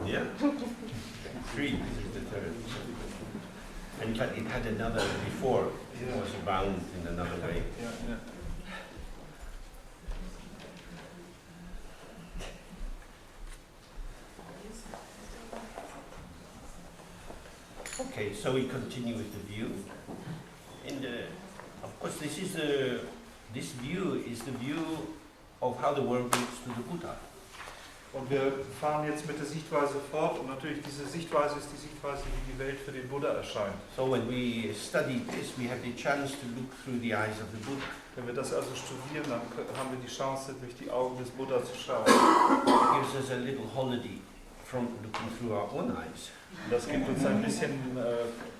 Yeah? 3, this is the third. And in fact, it had another before. It was bound in another way. Okay, so we continue with the view. And of course, this view is the view of how the world looks to the Buddha. Und wir fahren jetzt mit der Sichtweise fort und natürlich diese Sichtweise ist die Sichtweise, wie die Welt für den Buddha erscheint. So when we study this, we have the chance to look through the eyes of the Buddha. Wenn wir das also studieren, dann haben wir die Chance, durch die Augen des Buddha zu schauen. It gives us a little holiday from looking through our own eyes. Und das gibt uns ein bisschen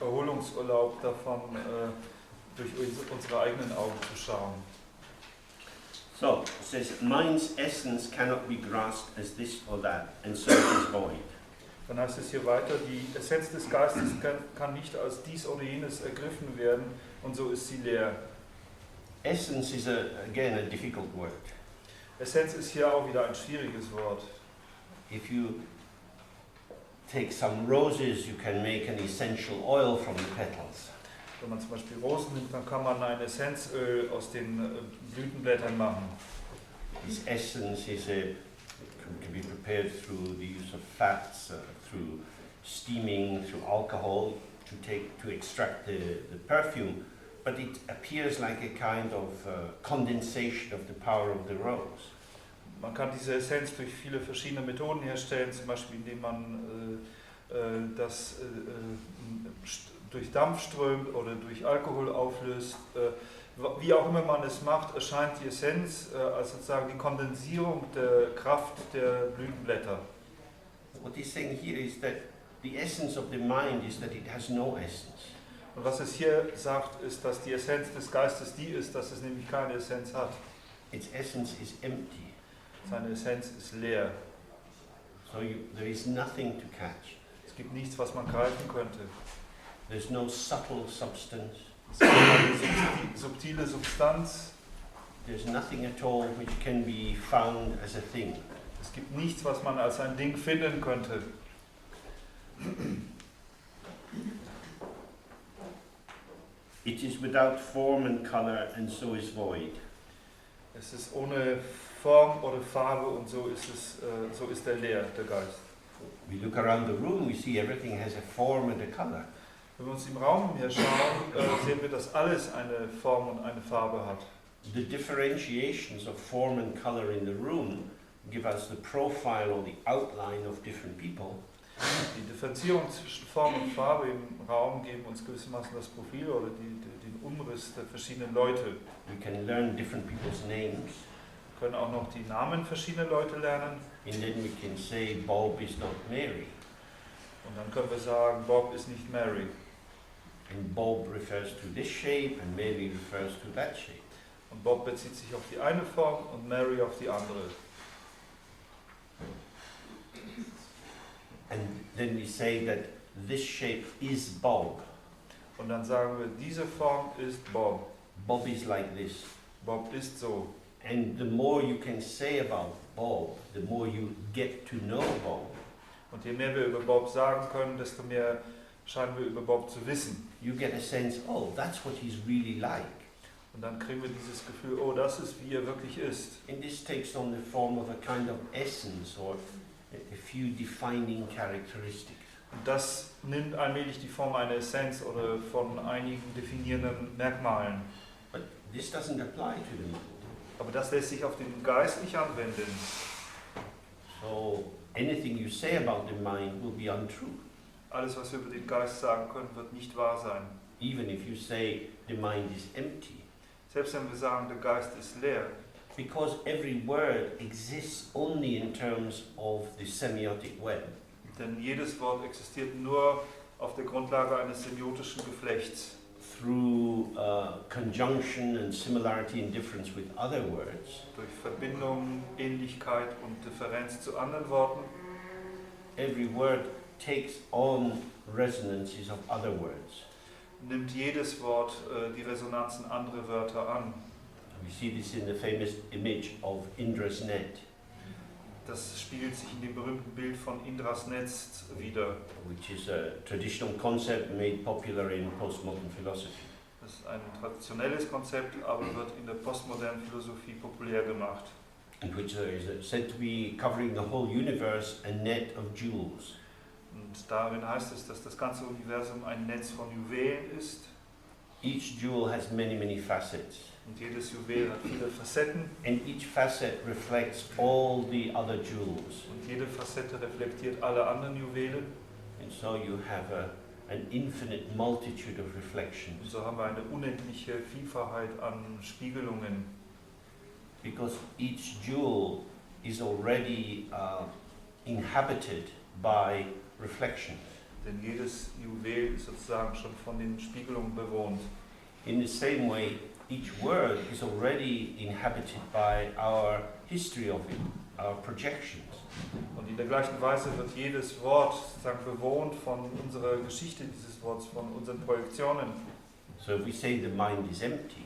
Erholungsurlaub davon, durch unsere eigenen Augen zu schauen. So, it says, mind's essence cannot be grasped as this or that, and so it is void. Dann heißt es hier weiter, die Essenz des Geistes kann nicht als dies oder jenes ergriffen werden, und so ist sie leer. Essence is, again, a difficult word. Essenz ist hier auch wieder ein schwieriges Wort. If you take some roses, you can make an essential oil from the petals. Wenn man zum Beispiel Rosen nimmt, dann kann man ein Essenzöl aus den Blütenblättern machen. This essence is can be prepared through the use of fats, through steaming, through alcohol, to extract the perfume, but it appears like a kind of condensation of the power of the rose. Man kann diese Essenz durch viele verschiedene Methoden herstellen, zum Beispiel indem man das durch Dampf strömt oder durch Alkohol auflöst. Wie auch immer man es macht, erscheint die Essenz als sozusagen die Kondensierung der Kraft der Blütenblätter. What he's saying here is that the essence of the mind is that it has no essence. Und was es hier sagt, ist, dass die Essenz des Geistes die ist, dass es nämlich keine Essenz hat. Its essence is empty. Seine Essenz ist leer. So there is nothing to catch. Es gibt nichts, was man greifen könnte. There's no subtle substance. Es gibt keine subtile Substanz. There's nothing at all which can be found as a thing. Es gibt nichts, was man als ein Ding finden könnte. It is without form and color, and so is void. Es ist ohne Form oder Farbe und so ist er leer, der Geist. We look around the room, we see everything has a form and a color. Wenn wir uns im Raum hier schauen, sehen wir, dass alles eine Form und eine Farbe hat. The differentiations of form and color in the room give us the profile or the outline of different people. Die Differenzierung zwischen Form und Farbe im Raum geben uns gewissermaßen das Profil oder den Umriss der verschiedenen Leute. We can learn different people's names. Wir können auch noch die Namen verschiedener Leute lernen. And then we can say Bob is not Mary. Und dann können wir sagen, Bob ist nicht Mary. And Bob refers to this shape and Mary refers to that shape. Und Bob bezieht sich auf die eine Form und Mary auf die andere. And then we say that this shape is Bob. Und dann sagen wir, diese Form ist Bob. Bob is like this. Bob ist so. And the more you can say about Bob, the more you get to know Bob. Und je mehr wir über Bob sagen können, desto mehr scheinen wir über Bob zu wissen. You get a sense, oh, that's what he's really like. Und dann kriegen wir dieses Gefühl, oh, das ist, wie er wirklich ist. And this takes on the form of a kind of essence or a few defining characteristics. Und das nimmt allmählich die Form einer Essenz oder von einigen definierenden Merkmalen. But this doesn't apply to the mind. Aber das lässt sich auf den Geist nicht anwenden. So anything you say about the mind will be untrue. Alles, was wir über den Geist sagen können, wird nicht wahr sein. Even if you say the mind is empty. Selbst wenn wir sagen, der Geist ist leer. Because every word exists only in terms of the semiotic web. Denn jedes Wort existiert nur auf der Grundlage eines semiotischen Geflechts. Through conjunction and similarity and difference with other words. Durch Verbindung, Ähnlichkeit und Differenz zu anderen Worten. Every word takes on resonances of other words. Nimmt jedes Wort die Resonanzen anderer Wörter an. We see this in the famous image of Indra's net. Das spiegelt sich in dem berühmten Bild von Indras Netz wider. which is a traditional concept made popular in postmodern philosophy. Das ist ein traditionelles Konzept, aber wird in der postmodernen Philosophie populär gemacht. And which is said to be covering the whole universe, a net of jewels. Und darin heißt es, dass das ganze Universum ein Netz von Juwelen ist. Each jewel has many, many facets. Und jedes Juwel hat viele Facetten. And each facet reflects all the other jewels. Und jede Facette reflektiert alle anderen Juwelen. And so you have an infinite multitude of Und reflections. so haben wir eine unendliche Vielfalt an Spiegelungen. Because each jewel is already inhabited by reflections. Denn jedes Juwel ist sozusagen schon von den Spiegelungen bewohnt. In the same way, each word is already inhabited by our history of it, our projections. Und in der gleichen Weise wird jedes Wort sozusagen bewohnt von unserer Geschichte dieses Wortes, von unseren Projektionen. So if we say the mind is empty,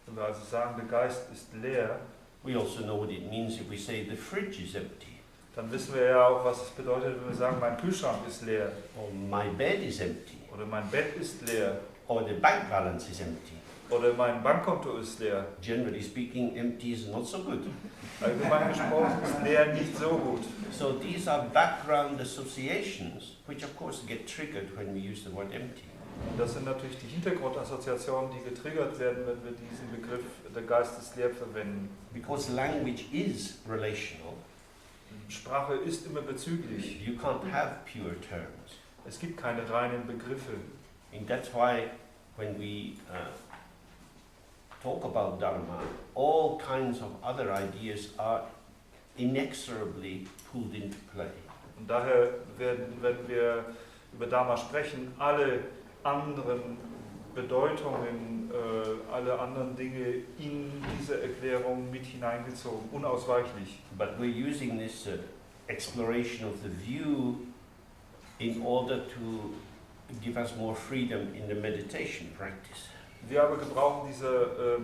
Wenn wir also sagen, der Geist ist leer, we also know what it means if we say the fridge is empty, dann wissen wir ja auch, was es bedeutet, wenn wir sagen, mein Kühlschrank ist leer or my bed is empty, oder mein Bett ist leer or the bank balance is empty. oder mein Bankkonto ist leer. Generally speaking, empty is not so good. Allgemein gesprochen ist leer nicht so gut. So these are background associations, which of course get triggered when we use the word empty. Und das sind natürlich die Hintergrundassoziationen, die getriggert werden, wenn wir diesen Begriff der Geist ist leer verwenden. Because language is relational, Sprache ist immer bezüglich. you can't have pure terms. Es gibt keine reinen Begriffe. And that's why when we talk about Dharma, all kinds of other ideas are inexorably pulled into play. Und daher werden, wenn wir über Dharma sprechen, alle anderen Bedeutungen, alle anderen Dinge in diese Erklärung mit hineingezogen, unausweichlich. But we're using this exploration of the view in order to give us more freedom in the meditation practice. Wir aber gebrauchen diese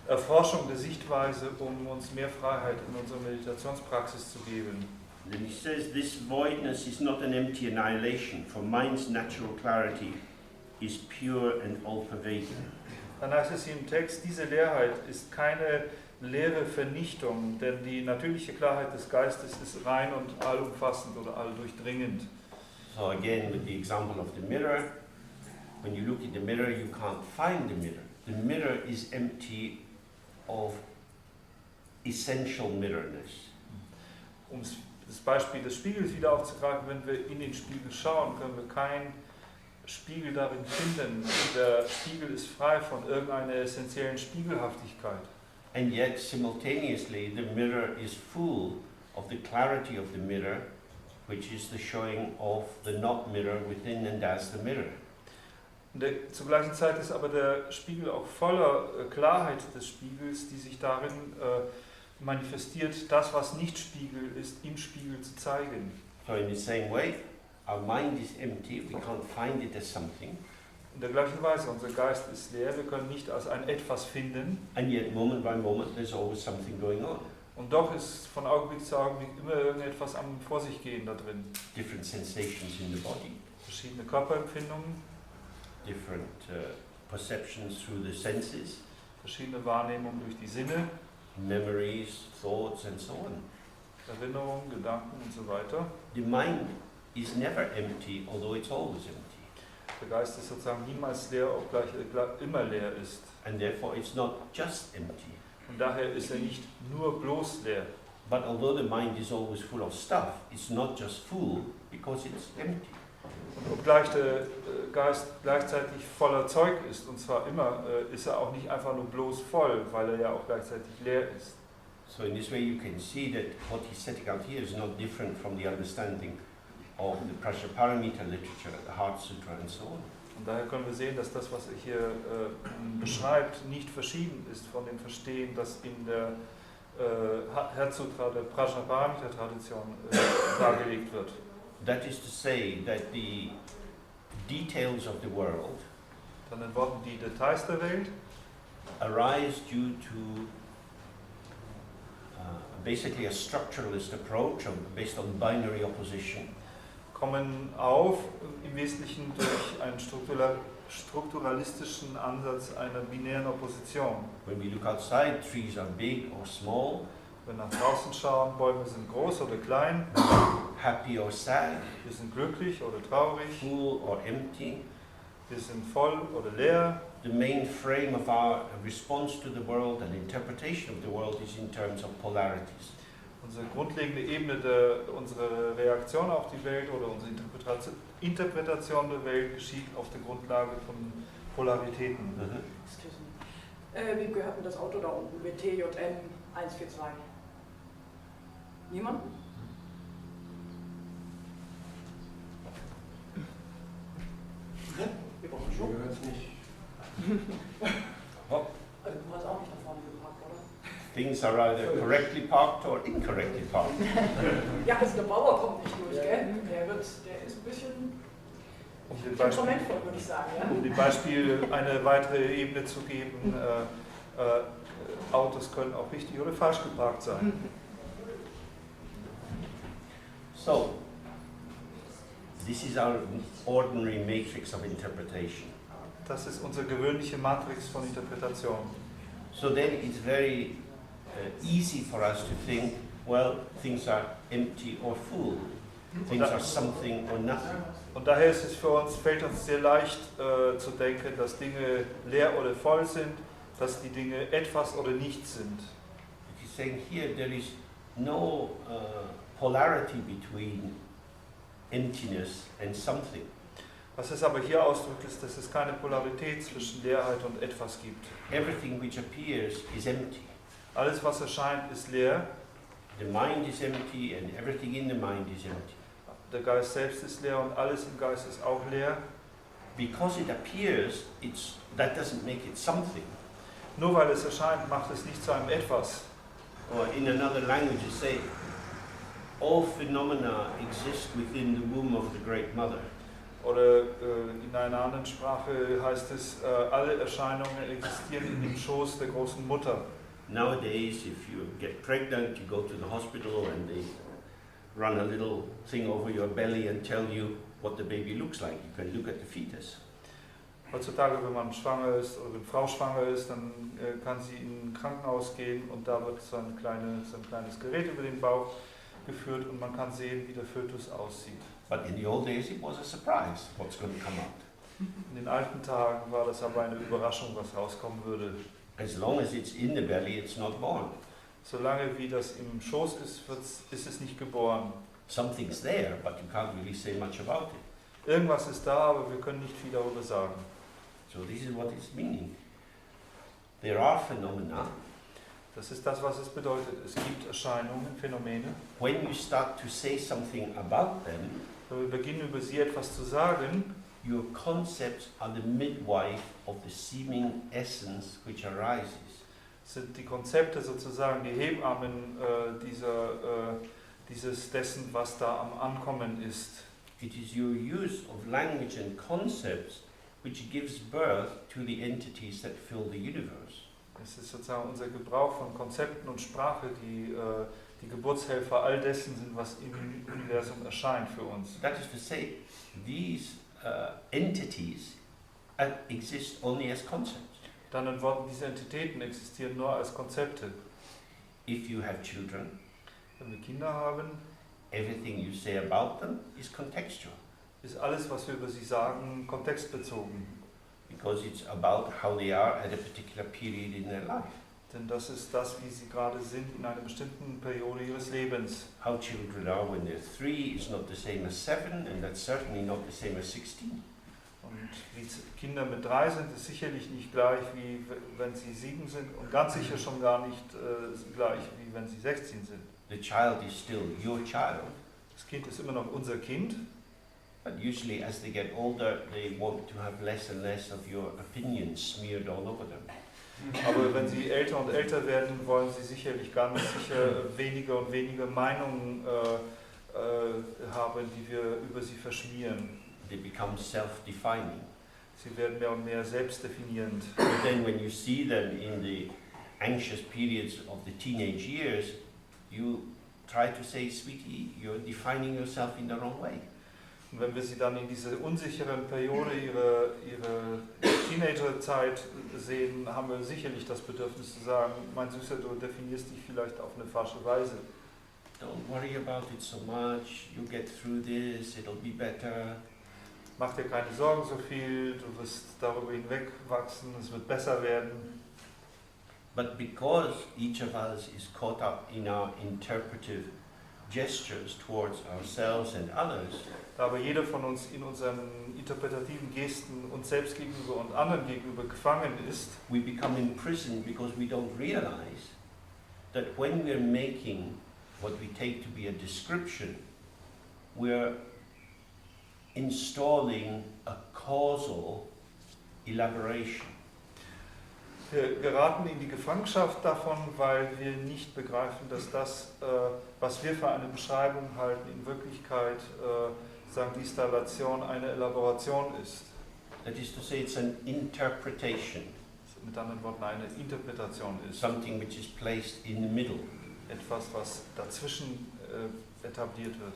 Erforschung der Sichtweise, um uns mehr Freiheit in unserer Meditationspraxis zu geben. Then he says, this voidness is not an empty annihilation, for mind's natural clarity is pure and all-pervading. Dann heißt es hier im Text, diese Leerheit ist keine leere Vernichtung, denn die natürliche Klarheit des Geistes ist rein und allumfassend oder alldurchdringend. So again, with the example of the mirror, when you look in the mirror, you can't find the mirror. The mirror is empty of essential mirrorness. Um das Beispiel des Spiegels wieder aufzugreifen, wenn wir in den Spiegel schauen, können wir keinen Spiegel darin finden. Der Spiegel ist frei von irgendeiner essentiellen Spiegelhaftigkeit. And yet, simultaneously, the mirror is full of the clarity of the mirror, which is the showing of the not mirror within and as the mirror. Zur gleichen Zeit ist aber der Spiegel auch voller Klarheit des Spiegels, die sich darin manifestiert, das, was nicht Spiegel ist, im Spiegel zu zeigen. So in the same way, our mind is empty, we can't find it as something, In der gleichen Weise, unser Geist ist leer, wir können nicht als ein Etwas finden, and yet moment by moment there's always something going on. und doch ist von Augenblick zu Augenblick immer irgendetwas am vor sich gehen da drin. Different sensations in the body, Verschiedene Körperempfindungen, different perceptions through the senses, verschiedene Wahrnehmungen durch die Sinne, memories, thoughts, and so on. Erinnerungen, Gedanken und so weiter. The mind is never empty, although it's always empty. Der Geist ist sozusagen niemals leer, obgleich er immer leer ist. And therefore it's not just empty. Und daher ist er nicht nur bloß leer. But although the mind is always full of stuff, it's not just full because it's empty. Und obgleich der Geist gleichzeitig voller Zeug ist, und zwar immer, ist er auch nicht einfach nur bloß voll, weil er ja auch gleichzeitig leer ist. So in this way you can see that what he's setting out here is not different from the understanding of the Prajnaparamita literature, the Heart Sutra and so on. Und daher können wir sehen, dass das, was er hier beschreibt, nicht verschieden ist von dem Verstehen, das in der Heart Sutra der Prajnaparamita-Tradition dargelegt wird. That is to say that the details of the world Dann in Worten die Details der Welt arise due to basically a structuralist approach based on binary opposition. Kommen auf im Wesentlichen durch einen strukturalistischen Ansatz einer binären Opposition. When we look outside, trees are big or small, Wenn wir nach draußen schauen, Bäume sind groß oder klein, happy or sad, wir sind glücklich oder traurig, full or empty. wir sind voll oder leer. The main frame of our response to the world and interpretation of the world is in terms of polarities. Unsere grundlegende Ebene, unsere Reaktion auf die Welt oder unsere Interpretation der Welt geschieht auf der Grundlage von Polaritäten. Excuse me. Wie gehört denn das Auto da unten? WTJM 142. Niemand? Wir brauchen schon. Wir hören es nicht. Oh, Also du hast auch nicht da vorne geparkt, oder? things are either correctly parked or incorrectly parked. Ja, also der Bauer kommt nicht durch, gell? Der ist ein bisschen temperamentvoll, würde ich sagen. Ja? Um dem Beispiel eine weitere Ebene zu geben, Autos können auch richtig oder falsch geparkt sein. So, this is our ordinary matrix of interpretation. Das ist unsere gewöhnliche Matrix von Interpretation. So then it's very easy for us to think, well, things are empty or full. Things are something or nothing. Und daher ist es fällt uns sehr leicht zu denken, dass Dinge leer oder voll sind, dass die Dinge etwas oder nichts sind. He's saying here there is no polarity between emptiness and something. Was es aber hier ausdrückt, ist, dass es keine Polarität zwischen Leerheit und etwas gibt. Everything which appears is empty. Alles, was erscheint, ist leer. The mind is empty and everything in the mind is empty. Der Geist selbst ist leer und alles im Geist ist auch leer. Because it appears, that doesn't make it something. Nur weil es erscheint, macht es nicht zu einem etwas. Or in another language you say, all phenomena exist within the womb of the Great Mother. Oder in einer anderen Sprache heißt es, alle Erscheinungen existieren in dem Schoß der großen Mutter. Nowadays, if you get pregnant, you go to the hospital and they run a little thing over your belly and tell you what the baby looks like. You can look at the fetus. Heutzutage, wenn man schwanger ist oder wenn Frau schwanger ist, dann kann sie in ein Krankenhaus gehen und da wird so ein kleines Gerät über den Bauch geführt und man kann sehen, wie der Fötus aussieht. But in the old days, it was a surprise what's going to come out. In den alten Tagen war das aber eine Überraschung, was rauskommen würde. As long as it's in the belly, it's not born. Solange wie das im Schoß ist, ist es nicht geboren. Something's there, but you can't really say much about it. Irgendwas ist da, aber wir können nicht viel darüber sagen. So this is what it's meaning. There are phenomena. Das ist das, was es bedeutet. Es gibt Erscheinungen, Phänomene. When you start to say something about them, Wenn wir beginnen, über sie etwas zu sagen, your concepts are the midwife of the seeming essence which arises. sind die Konzepte sozusagen die Hebammen dessen, was da am Ankommen ist. It is your use of language and concepts which gives birth to the entities that fill the universe. Es ist sozusagen unser Gebrauch von Konzepten und Sprache, die Geburtshelfer all dessen sind, was im Universum erscheint für uns. That is to say, these entities exist only as concepts. Dann in Worten, diese Entitäten existieren nur als Konzepte. If you have children, Wenn wir Kinder haben, everything you say about them is contextual, ist alles, was wir über sie sagen, kontextbezogen. because it's about how they are at a particular period in their life. Denn das ist das, wie sie gerade sind in einer bestimmten Periode ihres Lebens. How children are when they're 3 is not the same as 7, and that's certainly not the same as 16. Und wie Kinder mit 3 sind, ist sicherlich nicht gleich, wie wenn sie 7 sind und ganz sicher schon gar nicht gleich, wie wenn sie 16 sind. The child is still your child, Das Kind ist immer noch unser Kind, but usually as they get older, they want to have less and less of your opinions smeared all over them. aber wenn sie älter und älter werden, wollen sie sicherlich ganz sicher weniger und weniger Meinungen haben, die wir über sie verschmieren. They become self-defining. Sie werden mehr und mehr selbstdefinierend. But then when you see them in the anxious periods of the teenage years, you try to say, sweetie, you're defining yourself in the wrong way. Und wenn wir sie dann in dieser unsicheren Periode, ihre Teenagerzeit sehen, haben wir sicherlich das Bedürfnis zu sagen, mein Süßer, du definierst dich vielleicht auf eine falsche Weise. Don't worry about it so much, you'll get through this, it'll be better. Mach dir keine Sorgen so viel, du wirst darüber hinwegwachsen, es wird besser werden. But because each of us is caught up in our interpretive gestures towards ourselves and others, Da aber jeder von uns in unseren interpretativen Gesten uns selbst gegenüber und anderen gegenüber gefangen ist, we become imprisoned because we don't realize that when we're making what we take to be a description, we're installing a causal elaboration. wir geraten in die Gefangenschaft davon, weil wir nicht begreifen, dass das, was wir für eine Beschreibung halten, in Wirklichkeit, sagen die Installation, eine Elaboration ist. That is to say, it's an interpretation, Mit anderen Worten, eine Interpretation ist. something which is placed in the middle. Etwas, was dazwischen etabliert wird.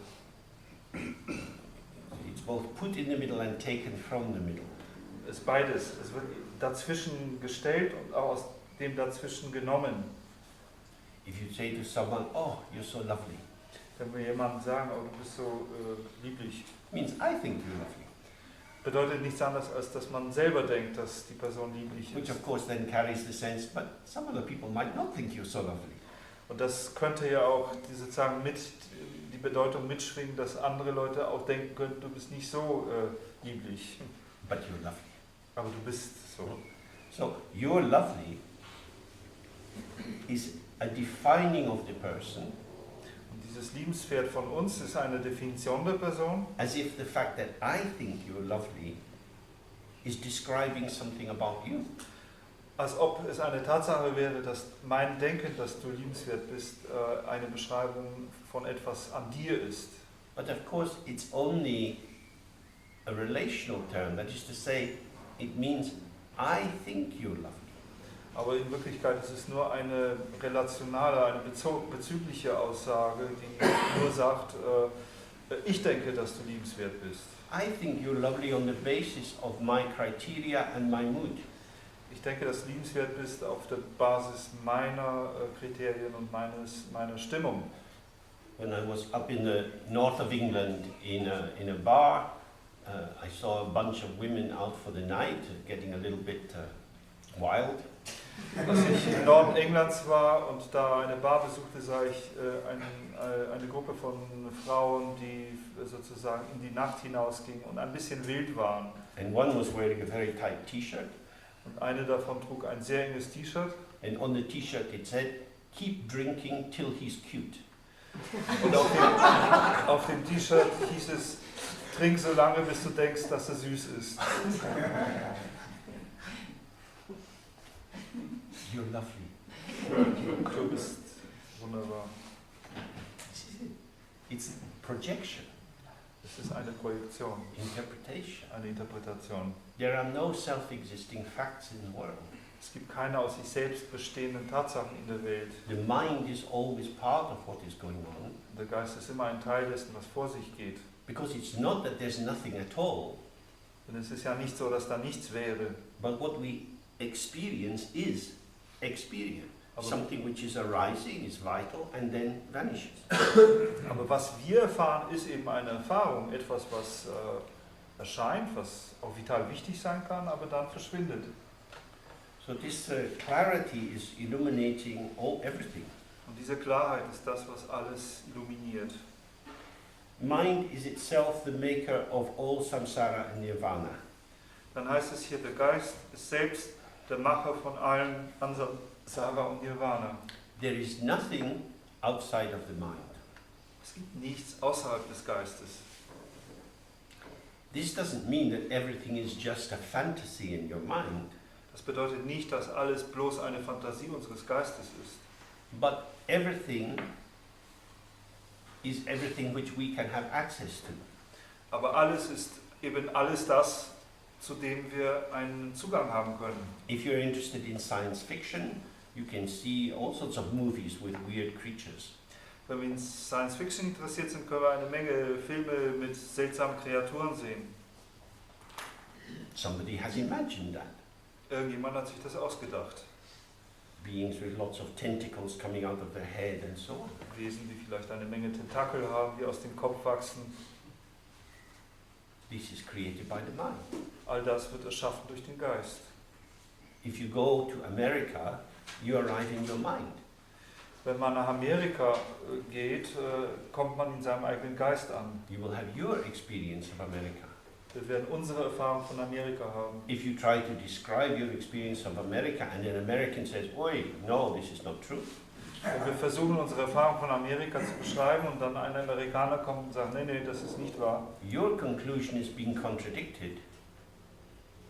It's both put in the middle and taken from the middle. Es ist beides. Es wird dazwischen gestellt und auch aus dem dazwischen genommen. If you say to someone, oh, you're so lovely, Wenn wir jemandem sagen, oh, du bist so lieblich, it means I think you're lovely, bedeutet nichts anderes, als dass man selber denkt, dass die Person lieblich which ist. of course then carries the sense, but some other people might not think you're so lovely. Und das könnte ja auch sozusagen mit die Bedeutung mitschwingen, dass andere Leute auch denken könnten, du bist nicht so lieblich, But you're lovely. aber du bist so. So, you're lovely is a defining of the person, Und dieses Liebenswert von uns ist eine Definition der Person, as if the fact that I think you're lovely is describing something about you. als ob es eine Tatsache wäre, dass mein Denken, dass du liebenswert bist, eine Beschreibung von etwas an dir ist. But of course, it's only a relational term, that is to say, it means I think you're lovely. Aber in Wirklichkeit ist es nur eine relationale, eine bezügliche Aussage, die nur sagt, ich denke, dass du liebenswert bist. I think you're lovely on the basis of my criteria and my mood. Ich denke, dass du liebenswert bist auf der Basis meiner Kriterien und meiner Stimmung. When I was up in the north of England in a bar, I saw a bunch of women out for the night, getting a little bit wild. Als ich im Norden Englands war und da eine Bar besuchte, sah ich eine Gruppe von Frauen, die sozusagen in die Nacht hinausgingen und ein bisschen wild waren. And one was wearing a very tight t-shirt, Und eine davon trug ein sehr enges T-Shirt. and on the t-shirt it said, keep drinking till he's cute. Und auf dem T-Shirt hieß es, trink so lange, bis du denkst, dass er süß ist. You're lovely. Du bist wunderbar. It's projection, Es ist eine Projektion, interpretation. eine Interpretation. There are no self-existing facts in the world. Es gibt keine aus sich selbst bestehenden Tatsachen in der Welt. The mind is always part of what is going on, Der Geist ist immer ein Teil dessen, was vor sich geht. because it's not that there's nothing at all, Denn es ist ja nicht so, dass da nichts wäre. but what we experience is experience. Aber, Something which is arising, is vital, and then vanishes. aber was wir erfahren, ist eben eine Erfahrung. Etwas, was erscheint, was auch vital wichtig sein kann, aber dann verschwindet. So this clarity is illuminating everything. Und diese Klarheit ist das, was alles illuminiert. Mind is itself the maker of all samsara and nirvana. Dann heißt es hier, der Geist ist selbst der Macher von allen Samsara und Nirvana. There is nothing outside of the mind. Es gibt nichts außerhalb des Geistes. This doesn't mean that everything is just a fantasy in your mind, Das bedeutet nicht, dass alles bloß eine Fantasie unseres Geistes ist. but everything is everything which we can have access to. Aber alles ist eben alles das, zu dem wir einen Zugang haben können. If you're interested in science fiction, you can see all sorts of movies with weird creatures. Wenn wir in Science Fiction interessiert sind, können wir eine Menge Filme mit seltsamen Kreaturen sehen. Somebody has imagined that. Irgendjemand hat sich das ausgedacht. Beings with lots of tentacles coming out of their head and so on. Wesen, die vielleicht eine Menge Tentakel haben, die aus dem Kopf wachsen. This is created by the mind. All das wird erschaffen durch den Geist. If you go to America, you arrive in your mind. Wenn man nach Amerika geht, kommt man in seinem eigenen Geist an. You will have your experience of America. Wir werden unsere Erfahrung von Amerika haben. If you try to describe your experience of America and an American says, "Oi, no, this is not true." Wenn wir versuchen, unsere Erfahrung von Amerika zu beschreiben und dann ein Amerikaner kommt und sagt, nee, das ist nicht wahr. Your conclusion is being contradicted.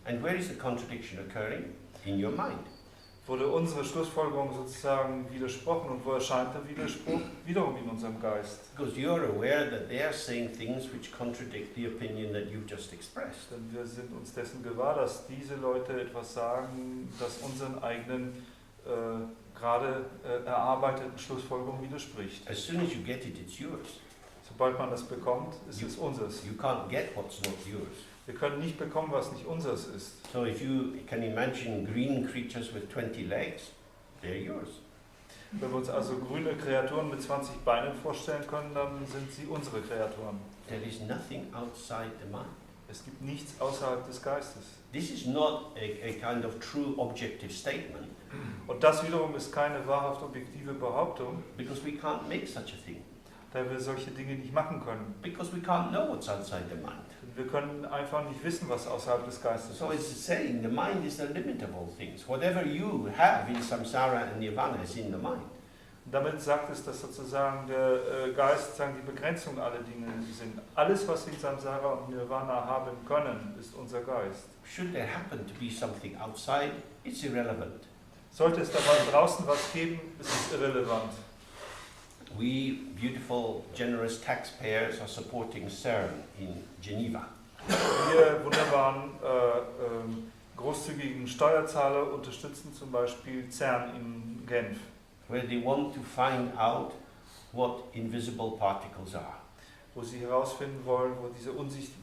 And where is the contradiction occurring? In your mind. Wurde unsere Schlussfolgerung sozusagen widersprochen und wo erscheint der Widerspruch? Wiederum in unserem Geist. Because you're aware that they are saying things which contradict the opinion that you've just expressed. Denn wir sind uns dessen gewahr, dass diese Leute etwas sagen, das unseren eigenen gerade erarbeiteten Schlussfolgerungen widerspricht. As soon as you get it, it's yours. Sobald man das bekommt, ist es unseres. You can't get what's not yours. Wir können nicht bekommen, was nicht unseres ist. So if you can imagine green creatures with 20 legs, they're yours. Wenn wir uns also grüne Kreaturen mit 20 Beinen vorstellen können, dann sind sie unsere Kreaturen. There is nothing outside the mind. Es gibt nichts außerhalb des Geistes. This is not a kind of true objective statement. Und das wiederum ist keine wahrhaft objektive Behauptung, Because we can't make such a thing. da wir solche Dinge nicht machen können. Because we can't know what's outside the mind. Wir können einfach nicht wissen, was außerhalb des Geistes So ist. it's saying the mind is the limit of all things. Whatever you have in samsara and nirvana is in the mind. Und damit sagt es, dass sozusagen der Geist die Begrenzung aller Dinge sind. Alles, was wir in Samsara und Nirvana haben können, ist unser Geist. Should there happen to be something outside, it's irrelevant. Sollte es dabei draußen was geben, ist es irrelevant. We, beautiful, generous taxpayers, are supporting CERN in Geneva. Wir wunderbaren, großzügigen Steuerzahler unterstützen zum Beispiel CERN in Genf, where they want to find out what invisible particles are. wo sie herausfinden wollen,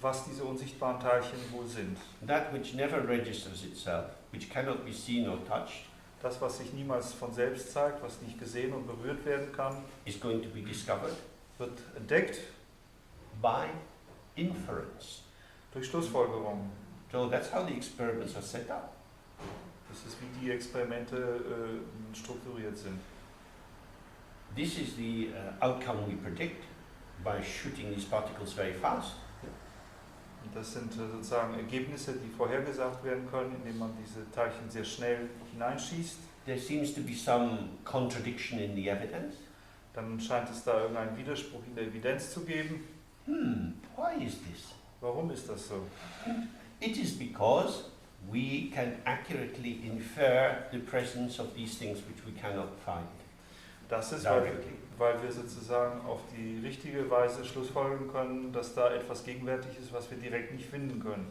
was diese unsichtbaren Teilchen wohl sind. That which never registers itself, which cannot be seen or touched, Das, was sich niemals von selbst zeigt, was nicht gesehen und berührt werden kann, is going to be discovered wird entdeckt by inference. durch Schlussfolgerung. So that's how the experiments are set up. Das ist, wie die Experimente strukturiert sind. This is the outcome we predict by shooting these particles very fast. Und das sind sozusagen Ergebnisse, die vorhergesagt werden können, indem man diese Teilchen sehr schnell hineinschießt. There seems to be some contradiction in the evidence. Dann scheint es da irgendeinen Widerspruch in der Evidenz zu geben. Why is this? Warum ist das so? It is because we can accurately infer the presence of these things which we cannot find Das ist, directly. weil wir sozusagen auf die richtige Weise schlussfolgern können, dass da etwas gegenwärtig ist, was wir direkt nicht finden können.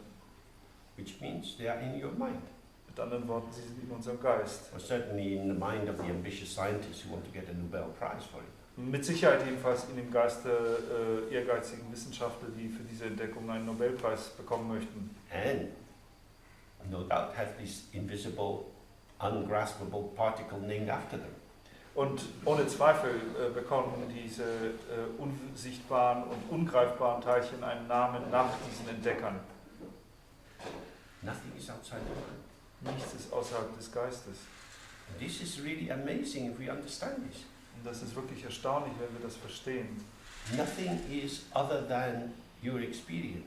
Which means they are in your mind. Mit anderen Worten, sie sind in unserem Geist. Or certainly in the mind of the ambitious scientists who want to get a Nobel Prize for it. Mit Sicherheit jedenfalls in dem Geist der ehrgeizigen Wissenschaftler, die für diese Entdeckung einen Nobelpreis bekommen möchten. And no doubt have this invisible, ungraspable particle named after them. Und ohne Zweifel bekommen diese unsichtbaren und ungreifbaren Teilchen einen Namen nach diesen Entdeckern. Nothing is outside the mind. Nichts ist außerhalb des Geistes. This is really amazing if we understand this. Und das ist wirklich erstaunlich, wenn wir das verstehen. Nothing is other than your experience.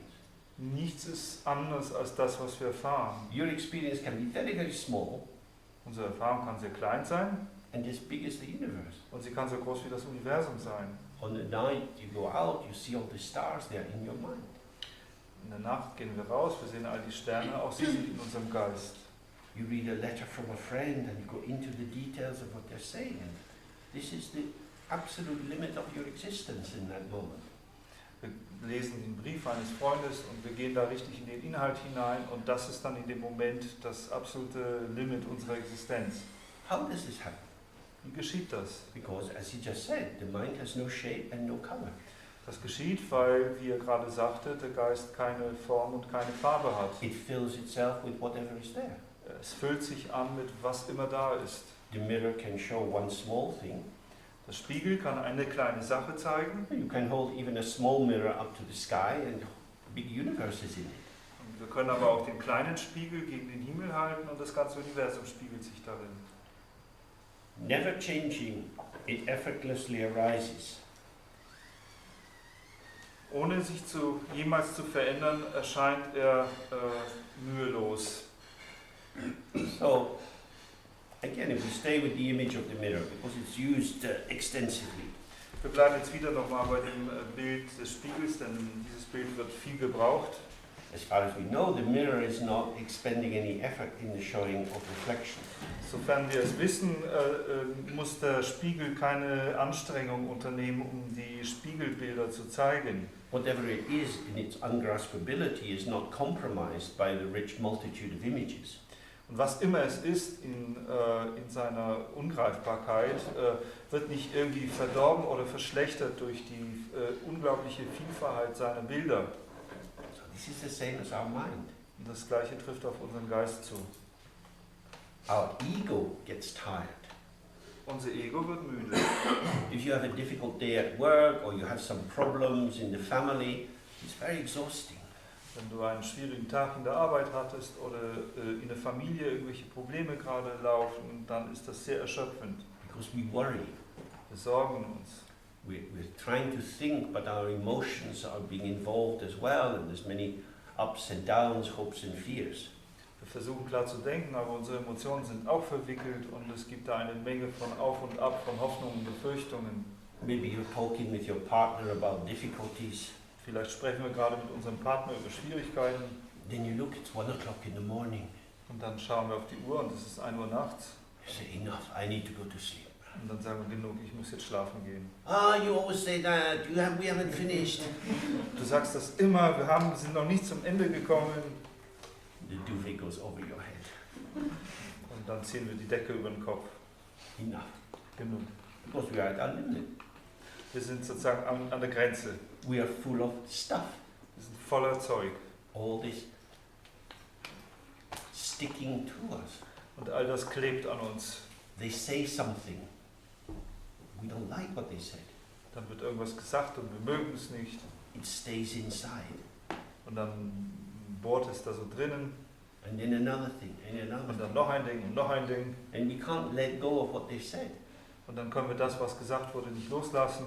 Nichts ist anders als das, was wir erfahren. Your experience can be very, very small Unsere Erfahrung kann sehr klein sein and as big as the universe. und sie kann so groß wie das Universum sein. On the night you go out, you see all the stars, they are in your mind. In der Nacht gehen wir raus, wir sehen all die Sterne, auch sie sind in unserem Geist. You read a letter from a friend and you go into the details of what they're saying. And this is the absolute limit of your existence in that moment. Wir lesen den Brief eines Freundes und wir gehen da richtig in den Inhalt hinein und das ist dann in dem Moment das absolute Limit unserer Existenz. How does this happen? Wie geschieht das? Because, as he just said, the mind has no shape and no color. Das geschieht, weil, wie er gerade sagte, der Geist keine Form und keine Farbe hat. It fills itself with whatever is there. Es füllt sich an mit was immer da ist. The mirror can show one small thing. Der Spiegel kann eine kleine Sache zeigen. You can hold even a small mirror up to the sky and big universes in it. Und wir können aber auch den kleinen Spiegel gegen den Himmel halten und das ganze Universum spiegelt sich darin. Never changing, it effortlessly arises. Ohne sich jemals zu verändern, erscheint er mühelos. So, again, if we stay with the image of the mirror, because it's used extensively. Wir bleiben jetzt wieder nochmal bei dem Bild des Spiegels, denn dieses Bild wird viel gebraucht. As far as we know, the mirror is not expending any effort in the showing of reflection. Sofern wir es wissen, muss der Spiegel keine Anstrengung unternehmen, um die Spiegelbilder zu zeigen. Whatever it is in its ungraspability is not compromised by the rich multitude of images. Und was immer es ist in seiner Ungreifbarkeit, wird nicht irgendwie verdorben oder verschlechtert durch die unglaubliche Vielfalt seiner Bilder. So this is the same as our mind. Und das Gleiche trifft auf unseren Geist zu. Our ego gets tired. Unser Ego wird müde. If you have a difficult day at work or you have some problems in the family, it's very exhausting. Wenn du einen schwierigen Tag in der Arbeit hattest oder in der Familie irgendwelche Probleme gerade laufen, dann ist das sehr erschöpfend. Because we worry. Wir sorgen uns. We're trying to think, but our emotions are being involved as well, and there's many ups and downs, hopes and fears. Wir versuchen klar zu denken, aber unsere Emotionen sind auch verwickelt und es gibt da eine Menge von Auf und Ab, von Hoffnungen und Befürchtungen. Maybe you're talking with your partner about difficulties. Vielleicht sprechen wir gerade mit unserem Partner über Schwierigkeiten. Then you look, it's 1 o'clock in the morning. Und dann schauen wir auf die Uhr und es ist 1 Uhr nachts. You say, enough, I need to go to sleep. Und dann sagen wir, genug, ich muss jetzt schlafen gehen. Ah, you always say that, we haven't finished. Du sagst das immer, wir sind noch nicht zum Ende gekommen. The duvet goes over your head. Und dann ziehen wir die Decke über den Kopf. Enough. Genug. Because we are at our limit. Wir sind sozusagen an der Grenze. We are full of stuff. Wir sind voller Zeug. All this sticking to us. Und all das klebt an uns. They say something. We don't like what they said. Dann wird irgendwas gesagt und wir mögen es nicht. It stays inside. Und dann bohrt es da so drinnen. And then another thing, and another Und dann thing. noch ein Ding und noch ein Ding. And we can't let go of what they've said. Und dann können wir das, was gesagt wurde, nicht loslassen.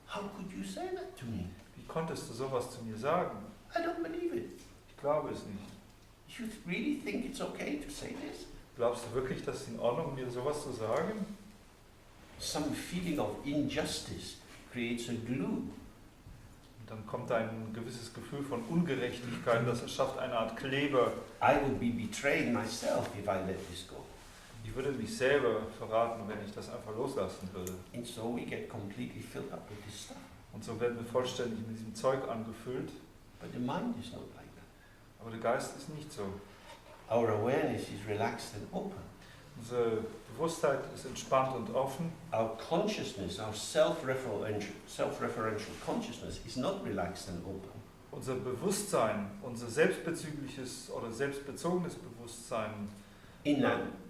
How could you say that to me? Wie konntest du sowas zu mir sagen? I don't believe it. Ich glaube es nicht. You really think it's okay to say this? Glaubst du wirklich, dass es in Ordnung ist, mir sowas zu sagen? Some feeling of injustice creates a glue. Und dann kommt ein gewisses Gefühl von Ungerechtigkeit, das erschafft eine Art Kleber. I would be betraying myself if I let this go. Ich würde mich selber verraten, wenn ich das einfach loslassen würde. And so we get completely filled up with this stuff. Und so werden wir vollständig mit diesem Zeug angefüllt. But the mind is not like that. Aber der Geist ist nicht so. Our awareness is relaxed and open. Unsere Bewusstheit ist entspannt und offen. Our consciousness, our self-referential consciousness is not relaxed and open. Unser Bewusstsein, unser selbstbezügliches oder selbstbezogenes Bewusstsein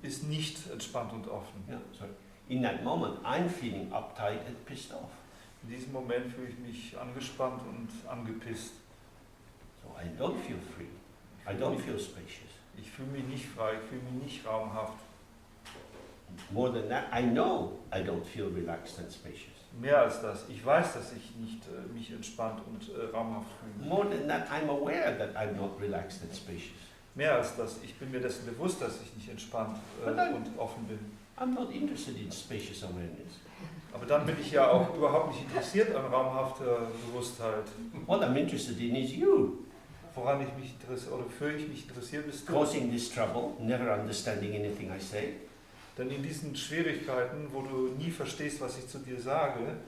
ist nicht entspannt und offen. Yeah, sorry. In that moment, I'm feeling uptight and pissed off. In diesem Moment fühle ich mich angespannt und angepisst. So I don't feel free. I don't feel spacious. Ich fühle mich nicht frei, ich fühle mich nicht raumhaft. More than that, I know I don't feel relaxed and spacious. Mehr als das, ich weiß, dass ich nicht mich entspannt und raumhaft fühle. More than that, I'm aware that I'm not relaxed and spacious. Mehr als das, ich bin mir dessen bewusst, dass ich nicht entspannt und offen bin. I'm not interested in spacious awareness. Aber dann bin ich ja auch überhaupt nicht interessiert an raumhafter Bewusstheit. What I'm interested in is you. Woran ich mich interessiere oder für ich mich interessiere, bist du. Causing this trouble, never understanding anything I say. Denn in diesen Schwierigkeiten, wo du nie verstehst, was ich zu dir sage,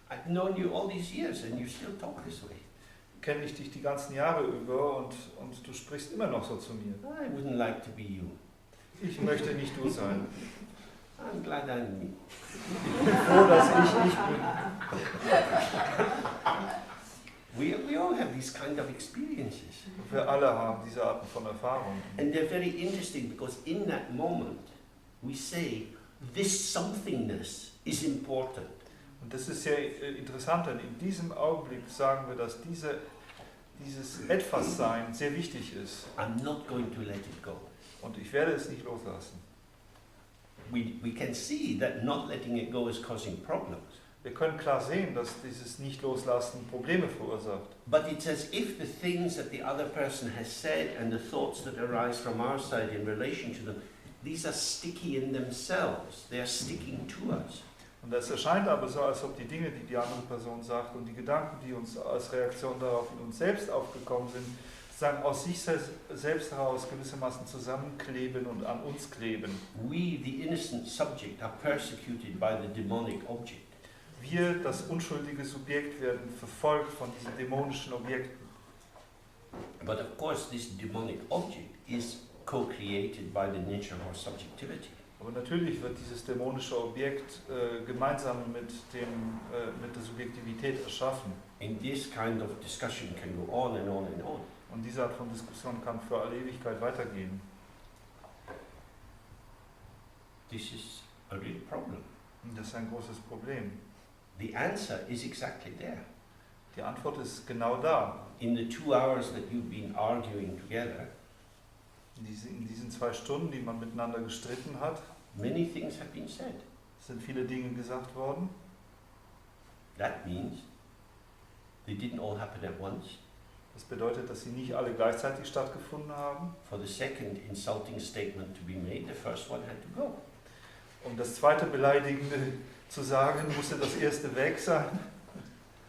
I've known you all these years and you still talk this way. kenne ich dich die ganzen Jahre über und du sprichst immer noch so zu mir. I wouldn't like to be you. Ich möchte nicht du sein. I'm glad I'm me. Ich bin froh, dass ich bin. We all have these kind of experiences. Wir alle haben diese Arten von Erfahrungen. And they're very interesting because in that moment we say this somethingness is important. Und das ist sehr interessant, denn in diesem Augenblick sagen wir, dass dieses Etwas-Sein sehr wichtig ist. I'm not going to let it go. Und ich werde es nicht loslassen. We can see that not letting it go is causing problems. Wir können klar sehen, dass dieses Nicht-Loslassen Probleme verursacht. But it's as if the things that the other person has said and the thoughts that arise from our side in relation to them, these are sticky in themselves. They are sticking to us. Und es erscheint aber so, als ob die Dinge, die die andere Person sagt und die Gedanken, die uns als Reaktion darauf in uns selbst aufgekommen sind, sagen, aus sich selbst heraus gewissermaßen zusammenkleben und an uns kleben. We, the innocent subject, are persecuted by the demonic object. Wir, das unschuldige Subjekt, werden verfolgt von diesen dämonischen Objekten. But of course this demonic object is co-created by the nature of our subjectivity. Aber natürlich wird dieses dämonische Objekt gemeinsam mit der Subjektivität erschaffen. And this kind of discussion can go on and on and on. Und diese Art von Diskussion kann für alle Ewigkeit weitergehen. This is a real problem. Und das ist ein großes Problem. The answer is exactly there. Die Antwort ist genau da. In the 2 hours that you've been arguing together, In diesen 2 Stunden, die man miteinander gestritten hat, many things have been said. sind viele Dinge gesagt worden. That means they didn't all happen at once. Das bedeutet, dass sie nicht alle gleichzeitig stattgefunden haben. For the second insulting statement to be made, the first one had to go. Um das zweite Beleidigende zu sagen, musste das erste weg sein.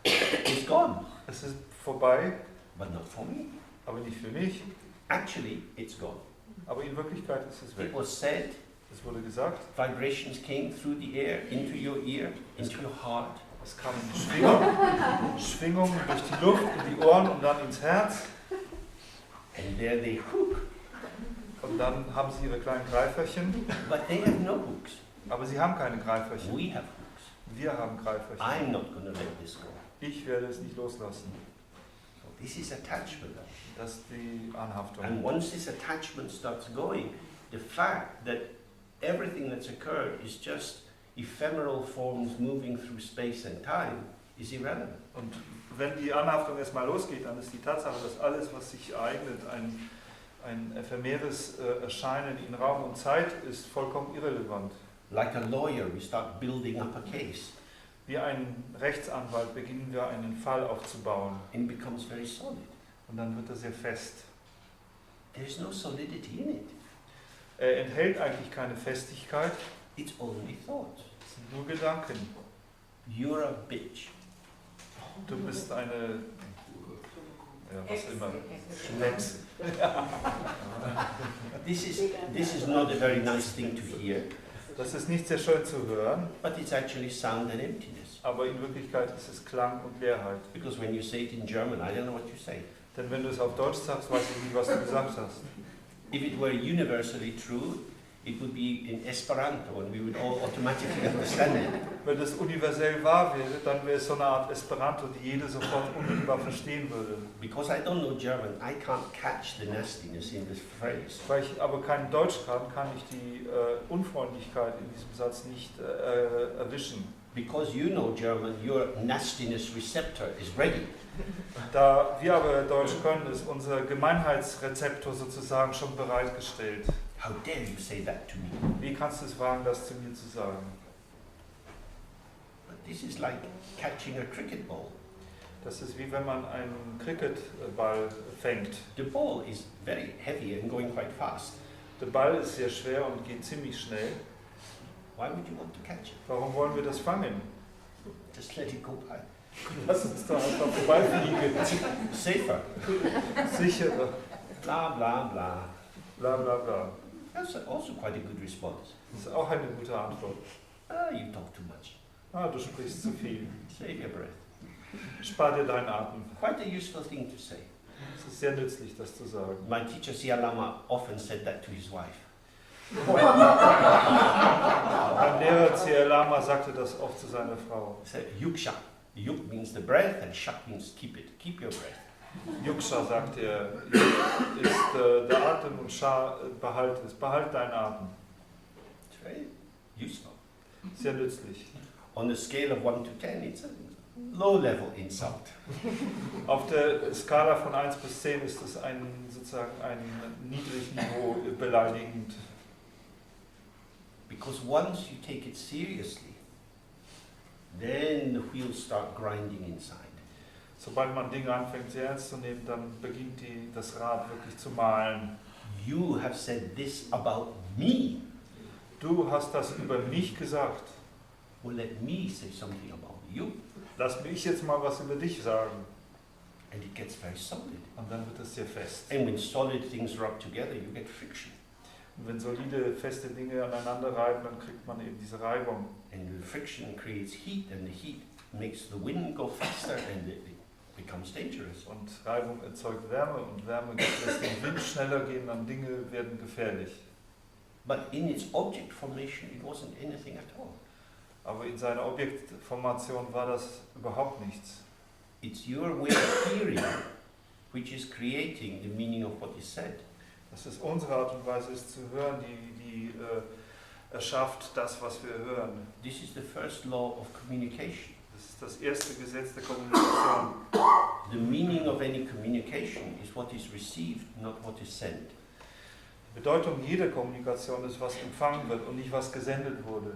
It's gone, Es ist vorbei, but not for me. aber nicht für mich. Actually, it's gone. Aber in Wirklichkeit ist es weg. It was said, Es wurde gesagt, vibrations came through the air, into your ear, into your heart. es kamen Schwingungen durch die Luft in die Ohren und dann ins Herz. And there they hook. Und dann haben sie ihre kleinen Greiferchen. But they have no hooks. Aber sie haben keine Greiferchen. We have hooks. Wir haben Greiferchen. I'm not going to let this go. Ich werde es nicht loslassen. So this is attachment. Das ist die Anhaftung. And once this attachment starts going, the fact that everything that's occurred is just ephemeral forms moving through space and time is irrelevant. Und wenn die Anhaftung erstmal losgeht, dann ist die Tatsache, dass alles, was sich ereignet, ein ephemeres Erscheinen in Raum und Zeit ist, vollkommen irrelevant. Like a lawyer, we start building up a case. Wie ein Rechtsanwalt beginnen wir einen Fall aufzubauen. And it becomes very solid. Und dann wird er sehr fest. There's no solidity in it. Er enthält eigentlich keine Festigkeit, It's only thoughts. es sind nur Gedanken. You're a bitch. Du bist eine, ja, was immer, Ex. This is not a very nice thing to hear, Das ist nicht sehr schön zu hören, but it's actually sound and emptiness. aber in Wirklichkeit ist es Klang und Leerheit. Because when you say it in German, I don't know what you say. Denn wenn du es auf Deutsch sagst, weiß ich nicht, was du gesagt hast. If it were universally true, it would be in Esperanto and we would all automatically understand it. Wenn das universell wahr wäre, dann wäre es so eine Art Esperanto, die jeder sofort unmittelbar verstehen würde. Because I don't know German, I can't catch the nastiness in this phrase. Weil ich aber kein Deutsch kann ich die Unfreundlichkeit in diesem Satz nicht erwischen. Because you know German, your nastiness receptor is ready. Da wir aber Deutsch können, ist unser Gemeinheitsrezeptor sozusagen schon bereitgestellt. How dare you say that to me? Wie kannst du es wagen, das zu mir zu sagen? But this is like catching a cricket ball. Das ist wie wenn man einen Cricketball fängt. The ball is very heavy and going quite fast. Der Ball ist sehr schwer und geht ziemlich schnell. Why would you want to catch it? Warum wollen wir das fangen? Just let it go by. Lass uns da einfach vorbeifliegen. Safer. Sicherer. Blah, blah, blah. Bla bla bla. That's also quite a good response. Das ist auch eine gute Antwort. Ah, you talk too much. Ah, du sprichst zu viel. Save your breath. Spar dir deinen Atem. Quite a useful thing to say. Es ist sehr nützlich, das zu sagen. My teacher Sialama often said that to his wife. Ein Lehrer C.L. Lama sagte das oft zu seiner Frau. So, yuksha. Yuk means the breath and shak means keep it. Keep your breath. Yuksha, sagt er, Yuk ist der Atem und Sha behalt es. Behalt deinen Atem. It's very useful. Sehr nützlich. On a scale of 1 to 10, it's a low-level insult. Auf der Skala von 1 bis 10 ist es sozusagen ein Niedrigniveau beleidigend. Because once you take it seriously, then the wheels start grinding inside. Sobald man Dinge anfängt sehr ernst zu nehmen, dann beginnt das Rad wirklich zu mahlen. You have said this about me. Du hast das über mich gesagt. Well, let me say something about you. Lass mich jetzt mal was über dich sagen. And it gets very solid. Und dann wird es sehr fest. And when solid things rub together, you get friction. Und wenn solide, feste Dinge aneinander reiben, dann kriegt man eben diese Reibung. And the friction creates heat, and the heat makes the wind go faster, and it becomes dangerous. Und Reibung erzeugt Wärme und Wärme lässt den Wind schneller gehen, dann Dinge werden gefährlich. But in its object formation, it wasn't anything at all. Aber in seiner Objektformation war das überhaupt nichts. It's your way of hearing which is creating the meaning of what is said. Das ist unsere Art und Weise, es zu hören, die erschafft das, was wir hören. This is the first law of communication. Das ist das erste Gesetz der Kommunikation. The meaning of any communication is what is received, not what is sent. Die Bedeutung jeder Kommunikation ist, was empfangen wird und nicht, was gesendet wurde.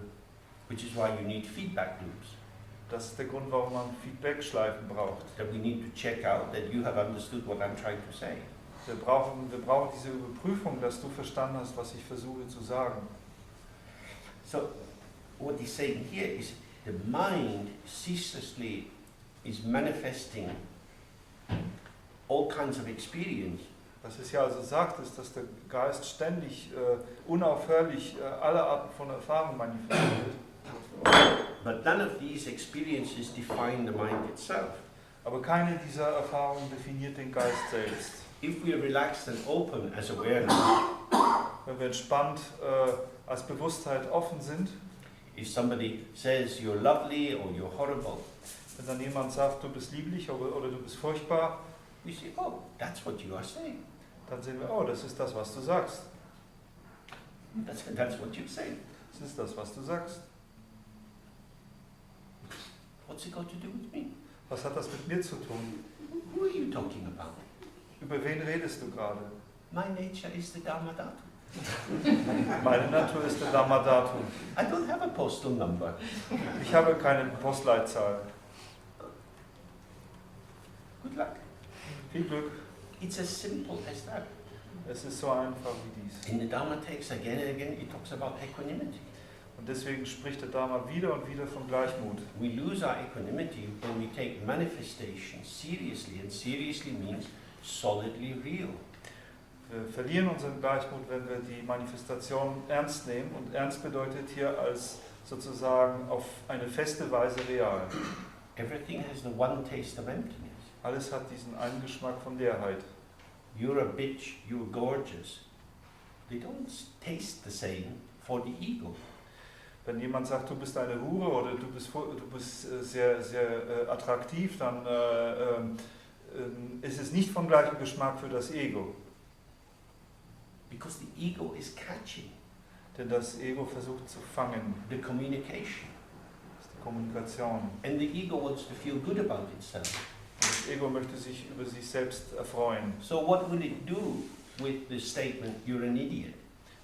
Which is why you need feedback loops. Das ist der Grund, warum man Feedback-Schleifen braucht. That we need to check out that you have understood what I'm trying to say. Wir brauchen diese Überprüfung, dass du verstanden hast, was ich versuche zu sagen. So, what he's saying here is the mind ceaselessly is manifesting all kinds of experience. Was es ja also sagt, ist, dass der Geist ständig, unaufhörlich alle Arten von Erfahrungen manifestiert. But none of these experiences define the mind itself. Aber keine dieser Erfahrungen definiert den Geist selbst. If we are relaxed and open as awareness, Wenn wir entspannt als Bewusstheit offen sind, if somebody says you're lovely or you're horrible, wenn dann jemand sagt, du bist lieblich oder du bist furchtbar, we say, oh, that's what you are saying. dann sehen wir, oh, das ist das, was du sagst. That's what you say. Das ist das, was du sagst. What's it got to do with me? Was hat das mit mir zu tun? Who are you talking about? Über wen redest du gerade? My nature is the Dharma Dhatu. Meine Natur ist der Dhamma Dhatu. I don't have a postal number. Ich habe keine Postleitzahl. Good luck. Viel Glück. It's as simple as that. Es ist so einfach wie dies. In the Dharma text, again and again, it talks about equanimity. Und deswegen spricht der Dharma wieder und wieder von Gleichmut. We lose our equanimity when we take manifestation seriously, and seriously means solidly real. Wir verlieren unseren Gleichmut, wenn wir die Manifestation ernst nehmen. Und ernst bedeutet hier als sozusagen auf eine feste Weise real. Everything has the one taste of emptiness. Alles hat diesen einen Geschmack von Leerheit. You're a bitch, you're gorgeous. They don't taste the same for the ego. Wenn jemand sagt, du bist eine Hure oder du bist sehr, sehr attraktiv, dann ist es nicht vom gleichen Geschmack für das Ego. Because the ego is catching Denn das Ego versucht zu fangen. the communication. Das ist die Kommunikation. And the ego wants to feel good about itself. Und das Ego möchte sich über sich selbst erfreuen. So what will it do with the statement, you're an idiot?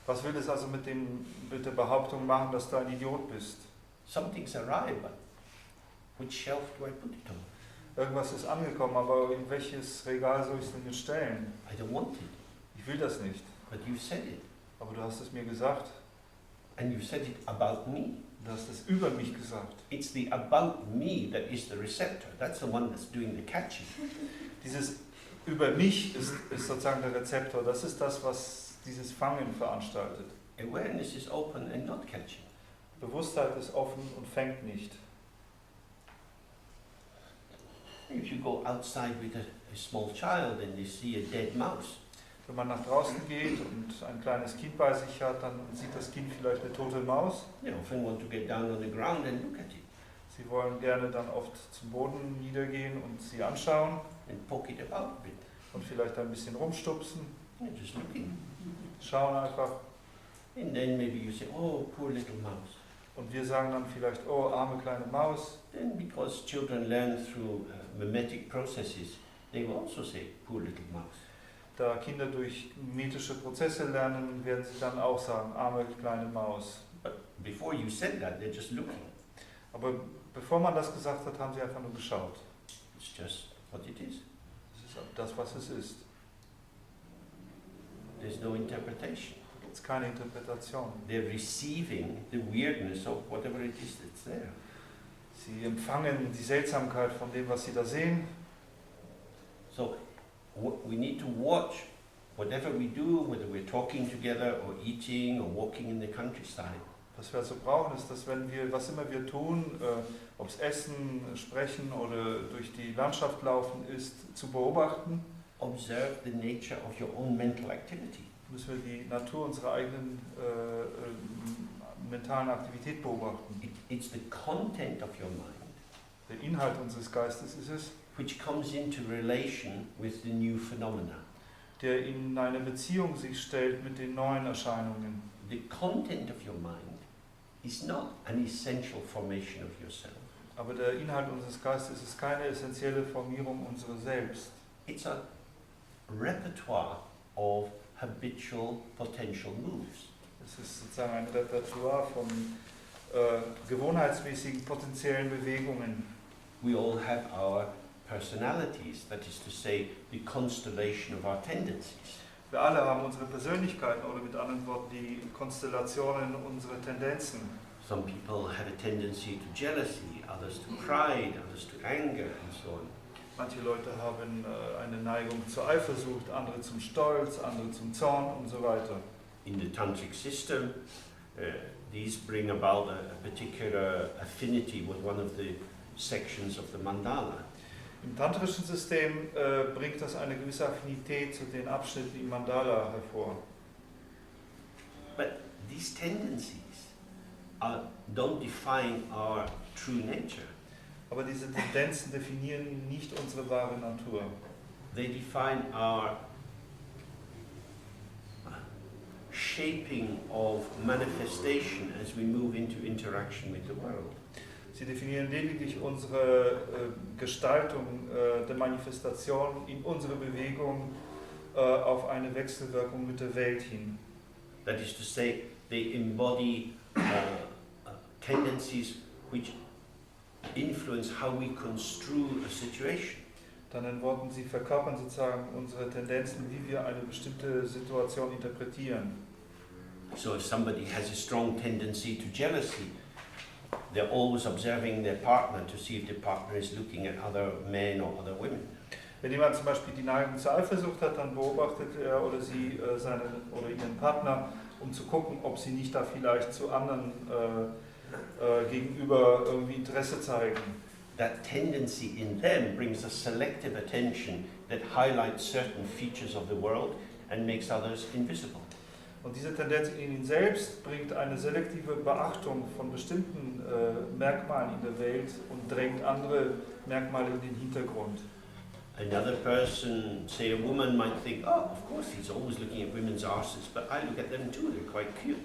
Was will es also mit der Behauptung machen, dass du ein Idiot bist? Something's arrived, but which shelf do I put it on? Irgendwas ist angekommen, aber in welches Regal soll ich es denn jetzt stellen? I don't want it, Ich will das nicht. but you said it. Aber du hast es mir gesagt. And you said it about me. Du hast es über mich gesagt. It's the about me that is the receptor. That's the one that's doing the catching. Dieses über mich ist sozusagen der Rezeptor. Das ist das, was dieses Fangen veranstaltet. Awareness is open and not catching. Bewusstheit ist offen und fängt nicht. If you go outside with a small child and they see a dead mouse, Wenn man nach draußen geht und ein kleines Kind bei sich hat, dann sieht das Kind vielleicht eine tote Maus. They often want to get down on the ground and look at it Sie wollen gerne dann oft zum Boden niedergehen und sie anschauen and poke it about a bit. und vielleicht ein bisschen rumstupsen, You're just looking. schauen einfach. And then maybe you say, oh, poor little mouse. Und wir sagen dann vielleicht, oh, arme kleine Maus. Then because children learn through mimetic processes, they will also say, poor little mouse. Da Kinder durch mimetische Prozesse lernen, werden sie dann auch sagen, arme kleine Maus. But before you said that, they're just looking. Aber bevor man das gesagt hat, haben sie einfach nur geschaut. It's just what it is. Das ist das, was es ist. There's no interpretation. Es ist keine Interpretation. They're receiving the weirdness of whatever it is that's there. Sie empfangen die Seltsamkeit von dem, was sie da sehen. So we need to watch whatever we do, whether we're talking together or eating or walking in the countryside. Was wir also brauchen, ist, dass wenn wir, was immer wir tun, ob es Essen, Sprechen oder durch die Landschaft laufen ist, zu beobachten. Observe the nature of your own mental activity. Müssen wir die Natur unserer eigenen mentalen Aktivität beobachten. It's the content of your mind Der Inhalt unseres Geistes ist es, which comes into relation with the new phenomena. der in eine Beziehung sich stellt mit den neuen Erscheinungen. The content of your mind is not an essential formation of yourself. Aber der Inhalt unseres Geistes ist keine essentielle Formierung unserer selbst. It's a repertoire of habitual potential moves. Es ist sozusagen ein Repertoire von gewohnheitsmäßigen potenziellen Bewegungen. We all have our personalities, that is to say, the constellation of our tendencies. Wir alle haben unsere Persönlichkeiten oder mit anderen Worten die Konstellationen unserer Tendenzen. Some people have a tendency to jealousy, others to pride, others to anger, and so on. Manche Leute haben eine Neigung zur Eifersucht, andere zum Stolz, andere zum Zorn und so weiter. In the tantric system, these bring about a particular affinity with one of the sections of the mandala. Im tantrischen System bringt das eine gewisse Affinität zu den Abschnitten im Mandala hervor. But these tendencies don't define our true nature. Aber diese Tendenzen definieren nicht unsere wahre Natur. They define our shaping of manifestation as we move into interaction with the world. Sie definieren lediglich unsere Gestaltung der Manifestation in unsere Bewegung auf eine Wechselwirkung mit der Welt hin. That is to say, they embody tendencies which influence how we construe a situation. Dann in Worten, sie verkörpern sozusagen unsere Tendenzen, wie wir eine bestimmte Situation interpretieren. So if somebody has a strong tendency to jealousy, they're always observing their partner to see if the partner is looking at other men or other women. Wenn jemand zum Beispiel die Neigung zur Eifersucht hat, dann beobachtet er oder sie seinen oder ihren Partner, um zu gucken, ob sie nicht da vielleicht zu anderen gegenüber irgendwie Interesse zeigen. That tendency in them brings a selective attention that highlights certain features of the world and makes others invisible. Und diese Tendenz in ihnen selbst bringt eine selektive Beachtung von bestimmten Merkmalen in der Welt und drängt andere Merkmale in den Hintergrund. Another person, say a woman, might think, oh, of course he's always looking at women's arses, but I look at them too, they're quite cute.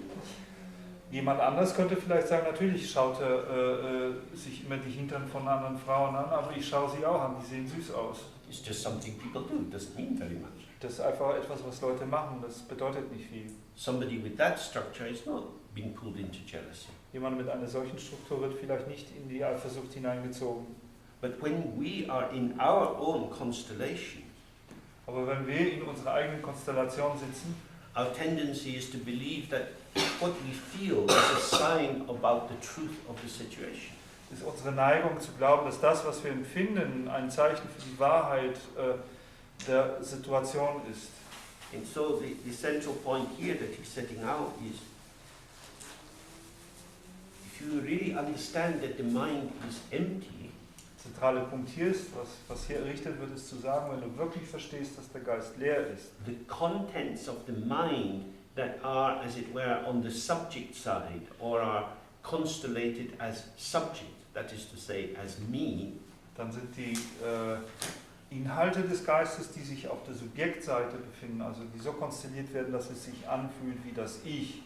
Jemand anders könnte vielleicht sagen, natürlich schaut er sich immer die Hintern von anderen Frauen an, aber ich schaue sie auch an, die sehen süß aus. It's just something people do, it doesn't mean very much. Das ist einfach etwas, was Leute machen, das bedeutet nicht viel. Somebody with that structure is not being pulled into jealousy. Jemand mit einer solchen Struktur wird vielleicht nicht in die Eifersucht hineingezogen. But when we are in our own constellation, Aber wenn wir in unserer eigenen Konstellation sitzen, our tendency is to believe that what we feel is a sign about the truth of the situation. ist unsere Neigung zu glauben, dass das, was wir empfinden, ein Zeichen für die Wahrheit der Situation ist. And so the central point here that he's setting out is, if you really understand that the mind is empty, zentrale Punkt hier ist, was hier errichtet wird, ist zu sagen, wenn du wirklich verstehst, dass der Geist leer ist. The contents of the mind that are, as it were, on the subject side or are constellated as subject, that is to say, as me, Dann sind die Inhalte des Geistes, die sich auf der Subjektseite befinden, also die so konstelliert werden, dass es sich anfühlt wie das Ich.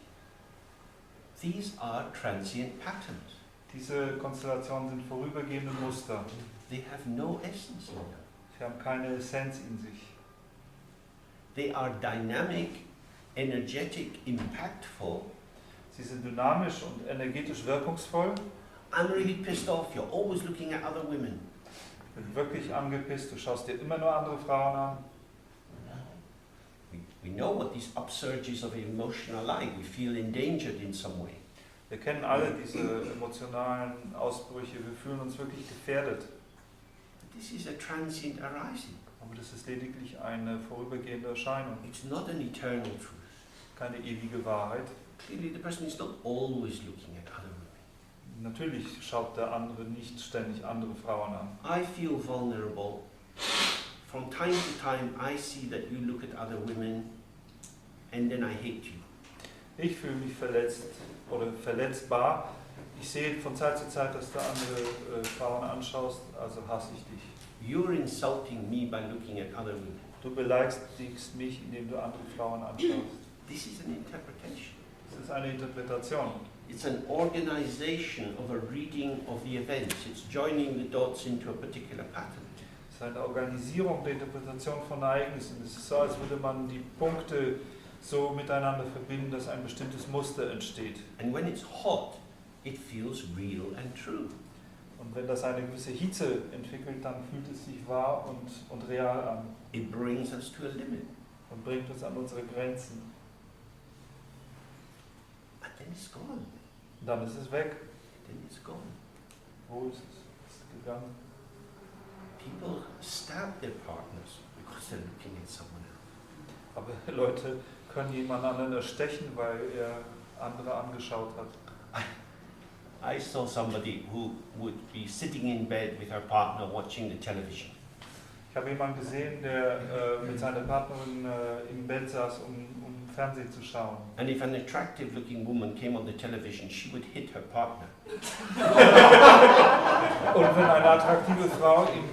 these are transient patterns. Diese Konstellationen sind vorübergehende Muster. They have no essence in them. Sie haben keine Essenz in sich. They are dynamic, energetic, impactful. Sie sind dynamisch und energetisch wirkungsvoll. I'm really pissed off, you're always looking at other women. Ich bin wirklich angepisst, du schaust dir immer nur andere Frauen an. We know what these upsurges of emotion are like. We feel endangered in some way. Wir kennen alle diese emotionalen Ausbrüche, wir fühlen uns wirklich gefährdet. But this is a transient arising. Aber das ist lediglich eine vorübergehende Erscheinung, It's not an eternal truth. keine ewige Wahrheit. Clearly, the person is not always looking at other women. Natürlich schaut der andere nicht ständig andere Frauen an. I feel vulnerable. From time to time, I see that you look at other women, and then I hate you. Ich fühle mich verletzt oder verletzbar. Ich sehe von Zeit zu Zeit, dass du andere Frauen anschaust, also hasse ich dich. You're insulting me by looking at other women. Du beleidigst mich, indem du andere Frauen anschaust. This is an interpretation. Das ist eine Interpretation. It's an organization of a reading of the events. It's joining the dots into a particular pattern. Es ist eine Organisierung der Interpretation von Ereignissen. Es ist so, als würde man die Punkte so miteinander verbinden, dass ein bestimmtes Muster entsteht. And when it's hot, it feels real and true. Und wenn das eine gewisse Hitze entwickelt, dann fühlt es sich wahr und real an It brings us to a limit. und bringt uns an unsere Grenzen. And then it's gone. Und dann ist es weg. Then it's gone. Wo ist es? Es ist gegangen. People stab their partners because they're looking at someone else. Aber Leute können jemand anderen erstechen, weil er andere angeschaut hat. I saw somebody who would be sitting in bed with her partner watching the television. Ich habe jemanden gesehen, der mit seiner Partnerin im Bett saß, um Fernsehen zu schauen. And if an attractive looking woman came on the television, she would hit her partner. Und wenn eine attraktive Frau im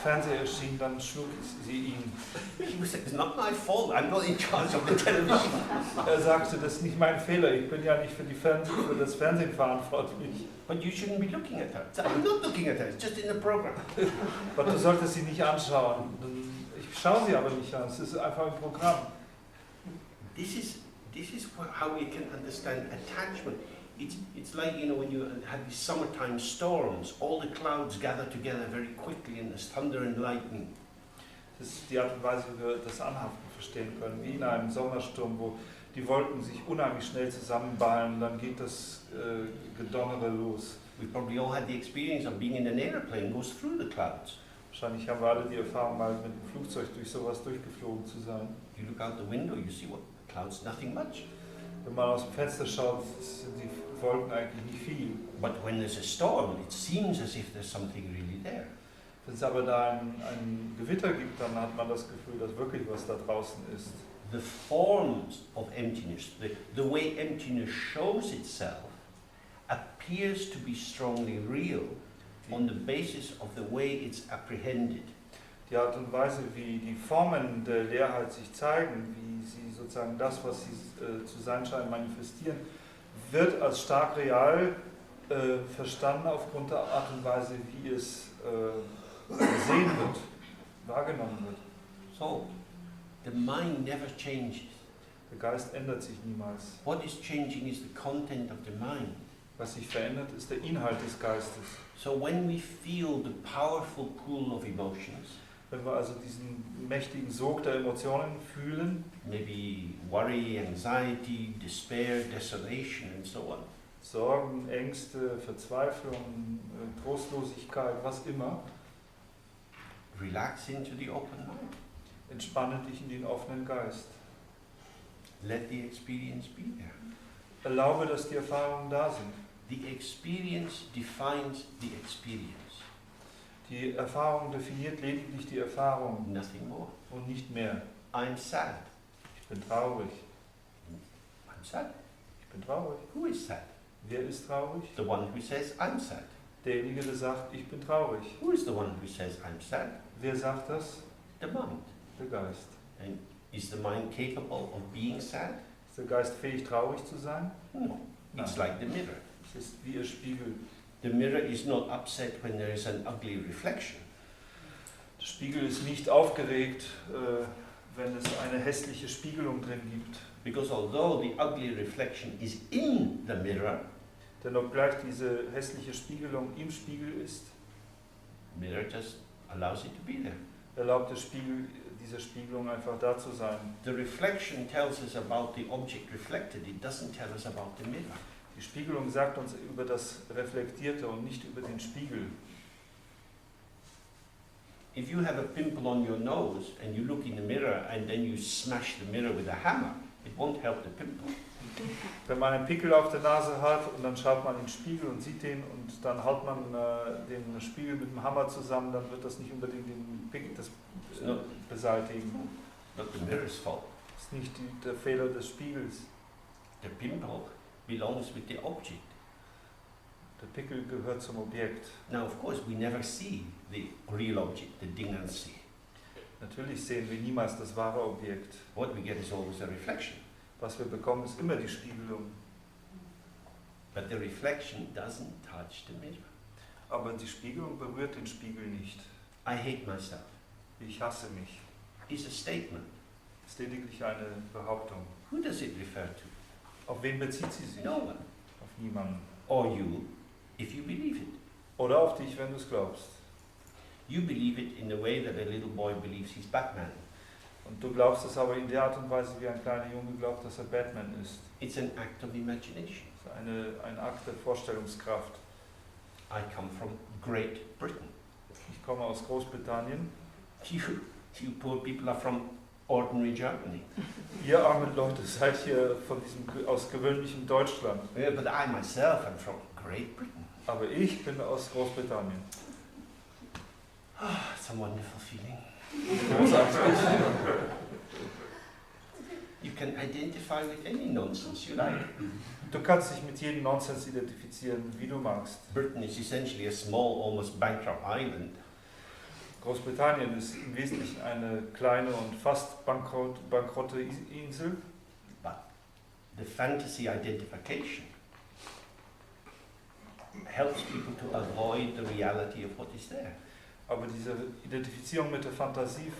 Fernseher erschien, dann schlug sie ihn. He was saying, it's not my fault, I'm not in charge of the television. Er sagte, das ist nicht mein Fehler, ich bin ja nicht für das Fernsehen verantwortlich. But you shouldn't be looking at her. So I'm not looking at her, it's just in the program. Aber du solltest sie nicht anschauen. Ich schaue sie aber nicht an, es ist einfach ein Programm. This is how we can understand attachment. It's like, you know, when you have these summertime storms, all the clouds gather together very quickly and there's thunder and lightning. Das ist die Art und Weise, wie wir das Anhaften verstehen können, wie in einem Sommersturm, wo die Wolken sich unheimlich schnell zusammenballen, dann geht das Gedonnere los. We probably all had the experience of being in an airplane, goes through the clouds. Wahrscheinlich haben wir alle die Erfahrung, mal mit dem Flugzeug durch sowas durchgeflogen zu sein. You look out the window, you see what clouds, nothing much. Wenn man aus dem Fenster schaut, sind die Wolken eigentlich nicht viel. But when there's a storm, it seems as if there's something really there. Wenn es aber da ein Gewitter gibt, dann hat man das Gefühl, dass wirklich was da draußen ist. The forms of emptiness, the way emptiness shows itself, appears to be strongly real on the basis of the way it's apprehended. Die Art und Weise, wie die Formen der Leerheit sich zeigen, wie sie sozusagen das, was sie zu sein scheinen, manifestieren, wird als stark real verstanden aufgrund der Art und Weise, wie es gesehen wird, wahrgenommen wird. So, the mind never changes. Der Geist ändert sich niemals. What is changing is the content of the mind. Was sich verändert, ist der Inhalt des Geistes. So when we feel the powerful pull of emotions, Wenn wir also diesen mächtigen Sog der Emotionen fühlen, maybe worry, anxiety, despair, desolation, and so on, Sorgen, Ängste, Verzweiflung, Trostlosigkeit, was immer, relax into the open mind. entspanne dich in den offenen Geist. Let the experience be there. Erlaube, dass die Erfahrungen da sind. The experience defines the experience. Die Erfahrung definiert lediglich die Erfahrung nothing more. und nicht mehr. I'm sad. Ich bin traurig. I'm sad. Ich bin traurig. Who is sad? Wer ist traurig? The one who says I'm sad. Derjenige, der sagt, ich bin traurig. Who is the one who says I'm sad? Wer sagt das? The mind. Der Geist. And is the mind capable of being sad? Ist der Geist fähig, traurig zu sein? No. It's Nein. like the mirror. Es ist wie ihr Spiegel. The mirror is not upset when there is an ugly reflection. Der Spiegel ist nicht aufgeregt, wenn es eine hässliche Spiegelung drin gibt. Because although the ugly reflection is in the mirror, Denn obgleich diese hässliche Spiegelung im Spiegel ist, the mirror just allows it to be there. erlaubt der Spiegel, diese Spiegelung einfach da zu sein. The reflection tells us about the object reflected. It doesn't tell us about the mirror. Die Spiegelung sagt uns über das Reflektierte und nicht über den Spiegel. If you have a pimple on your nose and you look in the mirror and then you smash the mirror with a hammer, it won't help the pimple. Wenn man einen Pickel auf der Nase hat und dann schaut man in den Spiegel und sieht den und dann haut man den Spiegel mit dem Hammer zusammen, dann wird das nicht unbedingt den Pickel beseitigen. Not the mirror's fault. Das ist nicht der Fehler des Spiegels. The pimple belongs with the object. Der Pickel gehört zum Objekt. Now, of course, we never see the real object, the ding and see. Natürlich sehen wir niemals das wahre Objekt. What we get is always a reflection. Was wir bekommen, ist immer die Spiegelung. But the reflection doesn't touch the mirror. Aber die Spiegelung berührt den Spiegel nicht. I hate myself. Ich hasse mich. It's a statement. Das ist lediglich eine Behauptung. Who does it refer to? Auf wen bezieht sie sich? No one. Auf niemanden. Or you, if you believe it. Oder auf dich, wenn du es glaubst. You believe it in the way that a little boy believes he's Batman. Und du glaubst es aber in der Art und Weise, wie ein kleiner Junge glaubt, dass er Batman ist. It's an act of imagination. Das ist ein Akt der Vorstellungskraft. I come from Great Britain. Ich komme aus Großbritannien. You poor people are from ordinary Germany. Ihr armen Leute seid hier aus gewöhnlichem Deutschland. Yeah, but I myself am from Great Britain. Aber ich bin aus Großbritannien. It's a wonderful feeling. Großartig. You can identify with any nonsense you like. Du kannst dich mit jedem Nonsens identifizieren, wie du magst. Britain is essentially a small, almost bankrupt island. Großbritannien ist im Wesentlichen eine kleine und fast bankrotte Insel. But the fantasy identification helps people to avoid the reality of what is there. Aber diese Identifizierung mit der Fantasie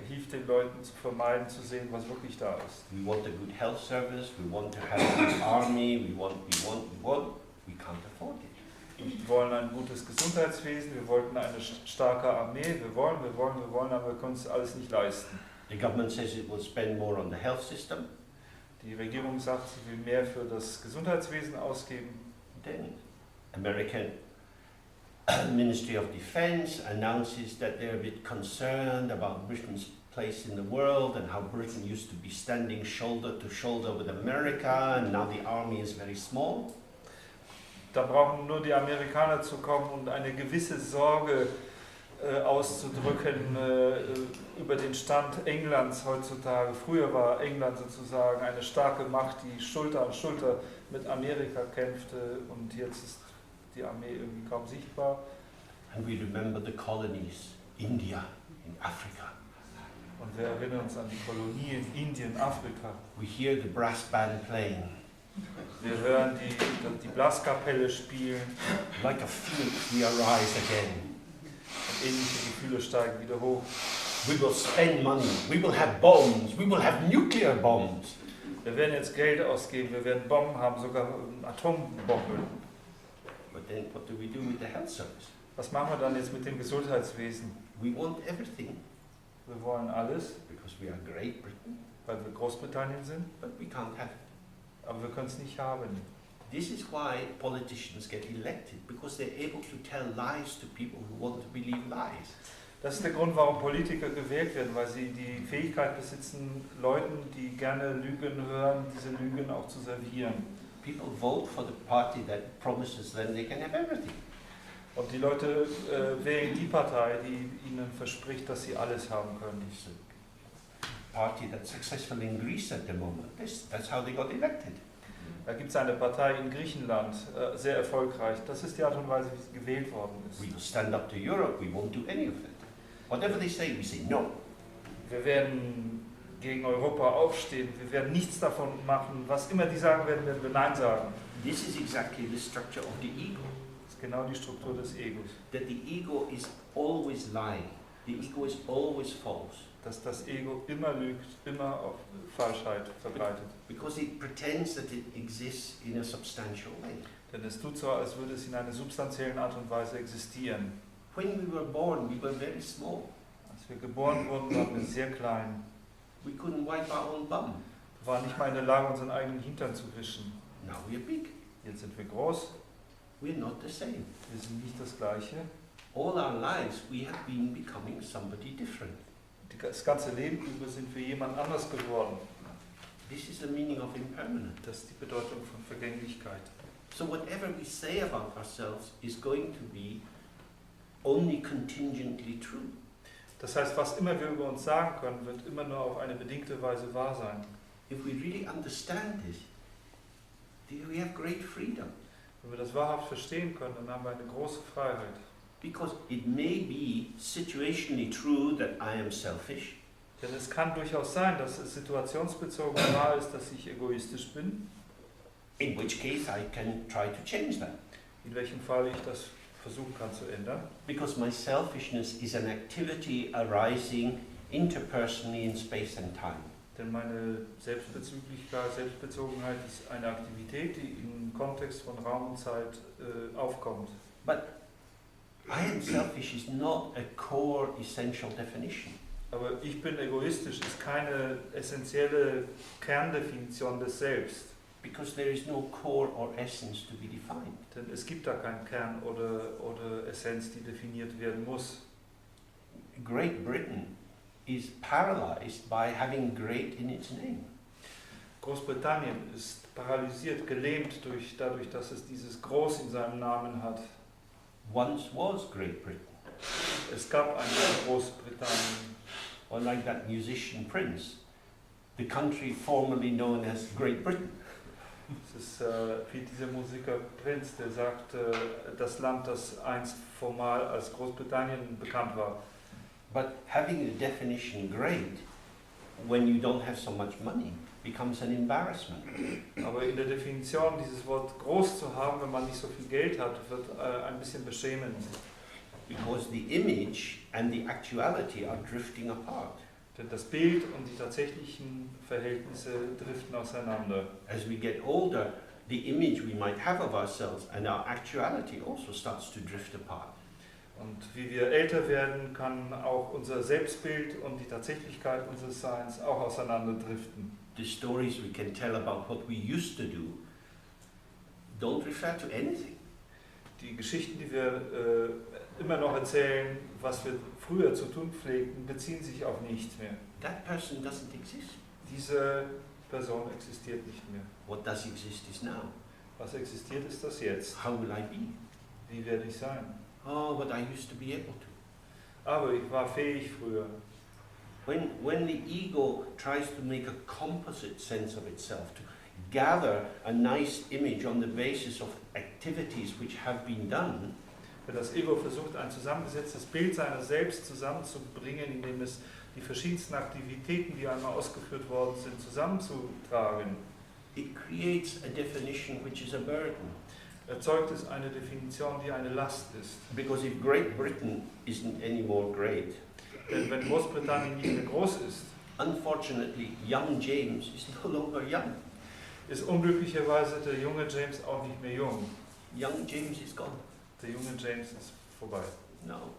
hilft den Leuten zu vermeiden, zu sehen, was wirklich da ist. We want a good health service, we want to have a good army, we want, we can't afford it. Wir wollen ein gutes Gesundheitswesen, wir wollten eine starke Armee, wir wollen, aber wir können es alles nicht leisten. The government says it will spend more on the health system. Die Regierung sagt, sie will mehr für das Gesundheitswesen ausgeben. Then American Ministry of Defense announces that they're a bit concerned about Britain's place in the world and how Britain used to be standing shoulder to shoulder with America and now the army is very small. Da brauchen nur die Amerikaner zu kommen und eine gewisse Sorge auszudrücken über den Stand Englands heutzutage. Früher war England sozusagen eine starke Macht, die Schulter an Schulter mit Amerika kämpfte und jetzt ist die Armee irgendwie kaum sichtbar. And we remember the colonies, India, in Africa. Und wir erinnern uns an die Kolonien in Indien, Afrika. We hear the brass band playing. Wir hören die Blaskapelle spielen. Like a phoenix we arise again. Und ähnliche Gefühle steigen wieder hoch. We will spend money, we will have bombs, we will have nuclear bombs. Wir werden jetzt Geld ausgeben, wir werden Bomben haben, sogar Atombomben. But then what do we do with the health service? Was machen wir dann jetzt mit dem Gesundheitswesen? We want everything Wir wollen alles, because we are Great Britain, weil wir Großbritannien sind, but we can't have it. aber wir können es nicht haben. This is why politicians get elected, because they're able to tell lies to people who want to believe lies. Das ist der Grund, warum Politiker gewählt werden, weil sie die Fähigkeit besitzen, Leuten, die gerne Lügen hören, diese Lügen auch zu servieren. People vote for the party that promises them they can have everything. Und die Leute wählen die Partei, die ihnen verspricht, dass sie alles haben können. It's a party that's successful in Greece at the moment. That's how they got elected. Da gibt es eine Partei in Griechenland, sehr erfolgreich. Das ist die Art und Weise, wie sie gewählt worden ist. We will stand up to Europe, we won't do any of it. Whatever they say, we say no. Wir werden gegen Europa aufstehen, wir werden nichts davon machen. Was immer die sagen werden, werden wir Nein sagen. This is exactly the structure of the ego. Das ist genau die Struktur des Egos. That the ego is always lying. The ego is always false. Dass das Ego immer lügt, immer auf Falschheit verbreitet. Because it pretends that it exists in a substantial way. Denn es tut so, als würde es in einer substanziellen Art und Weise existieren. When we were born, we were very small. Als wir geboren wurden, waren wir sehr klein. We couldn't wipe our own bum. Wir waren nicht mal in der Lage, unseren eigenen Hintern zu wischen. Now we are big. Jetzt sind wir groß. We're not the same. Wir sind nicht das Gleiche. All our lives we have been becoming somebody different. Das ganze Leben über sind wir jemand anders geworden. This is the meaning of impermanence. Das ist die Bedeutung von Vergänglichkeit. So whatever we say about ourselves is going to be only contingently true. Das heißt, was immer wir über uns sagen können, wird immer nur auf eine bedingte Weise wahr sein. If we really understand this, we have great freedom. Wenn wir das wahrhaft verstehen können, dann haben wir eine große Freiheit. Because it may be situationally true that I am selfish. Denn es kann durchaus sein, dass es situationsbezogen wahr ist, dass ich egoistisch bin. In which case I can try to change that. In welchem Fall ich das versuchen kann zu ändern. Because my selfishness is an activity arising interpersonally in space and time. Denn meine Selbstbezüglichkeit, Selbstbezogenheit ist eine Aktivität, die im Kontext von Raum und Zeit aufkommt. But I am selfish is not a core essential definition. Aber ich bin egoistisch ist keine essentielle Kerndefinition des Selbst. Because there is no core or essence to be defined. Denn es gibt da keinen Kern oder Essenz, die definiert werden muss. Great Britain is paralyzed by having great in its name. Großbritannien ist paralysiert, gelähmt dadurch, dass es dieses Groß in seinem Namen hat. Once was Great Britain. Es gab eine Großbritannien. Or like that musician Prince, the country formerly known as Great Britain. Es ist wie dieser Musiker Prinz, der sagt, das Land, das einst formal als Großbritannien bekannt war. But having the definition great, when you don't have so much money, becomes an embarrassment. Aber in der Definition dieses Wort groß zu haben, wenn man nicht so viel Geld hat, wird ein bisschen beschämend. Because the image and the actuality are drifting apart. Denn das Bild und die tatsächlichen Verhältnisse driften auseinander. As we get older, the image we might have of ourselves and our actuality also starts to drift apart. Und wie wir älter werden, kann auch unser Selbstbild und die Tatsächlichkeit unseres Seins auch auseinanderdriften. The stories we can tell about what we used to do don't refer to anything. Die Geschichten, die wir immer noch erzählen, was wir früher zu tun pflegten, beziehen sich auf nichts mehr. That person doesn't exist. Diese Person existiert nicht mehr. What does exist is now. Was existiert, ist das Jetzt. How will I be? Wie werde ich sein? Oh, but I used to be able to. Aber ich war fähig früher. When the ego tries to make a composite sense of itself, to gather a nice image on the basis of activities which have been done, Wenn das Ego versucht, ein zusammengesetztes Bild seiner selbst zusammenzubringen, indem es die verschiedensten Aktivitäten, die einmal ausgeführt worden sind, zusammenzutragen, it creates a definition which is a burden. erzeugt es eine Definition, die eine Last ist. Because if Great Britain isn't any more great, Denn wenn Großbritannien nicht mehr groß ist, unfortunately, young James is no longer young. ist unglücklicherweise der junge James auch nicht mehr jung. Young James is gone. Der junge James ist vorbei. No,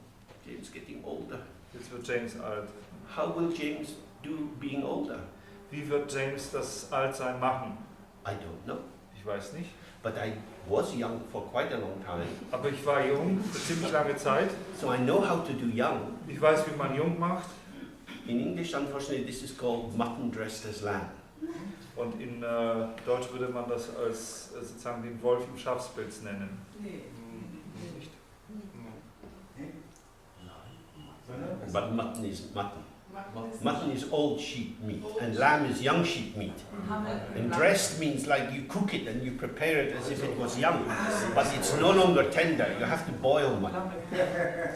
James getting older. Jetzt wird James alt. How will James do being older? Wie wird James das Altsein machen? I don't know. Ich weiß nicht. But I was young for quite a long time, Aber ich war jung für ziemlich lange Zeit. so I know how to do young. Ich weiß, wie man jung macht. In English, unfortunately, this is called mutton dressed as lamb. Und in Deutsch würde man das als sozusagen den Wolf im Schafspelz nennen. Nee. Nicht? But mutton is mutton. Mutton is old sheep meat, and lamb is young sheep meat. And dressed means like you cook it and you prepare it as if it was young, but it's no longer tender. You have to boil mutton.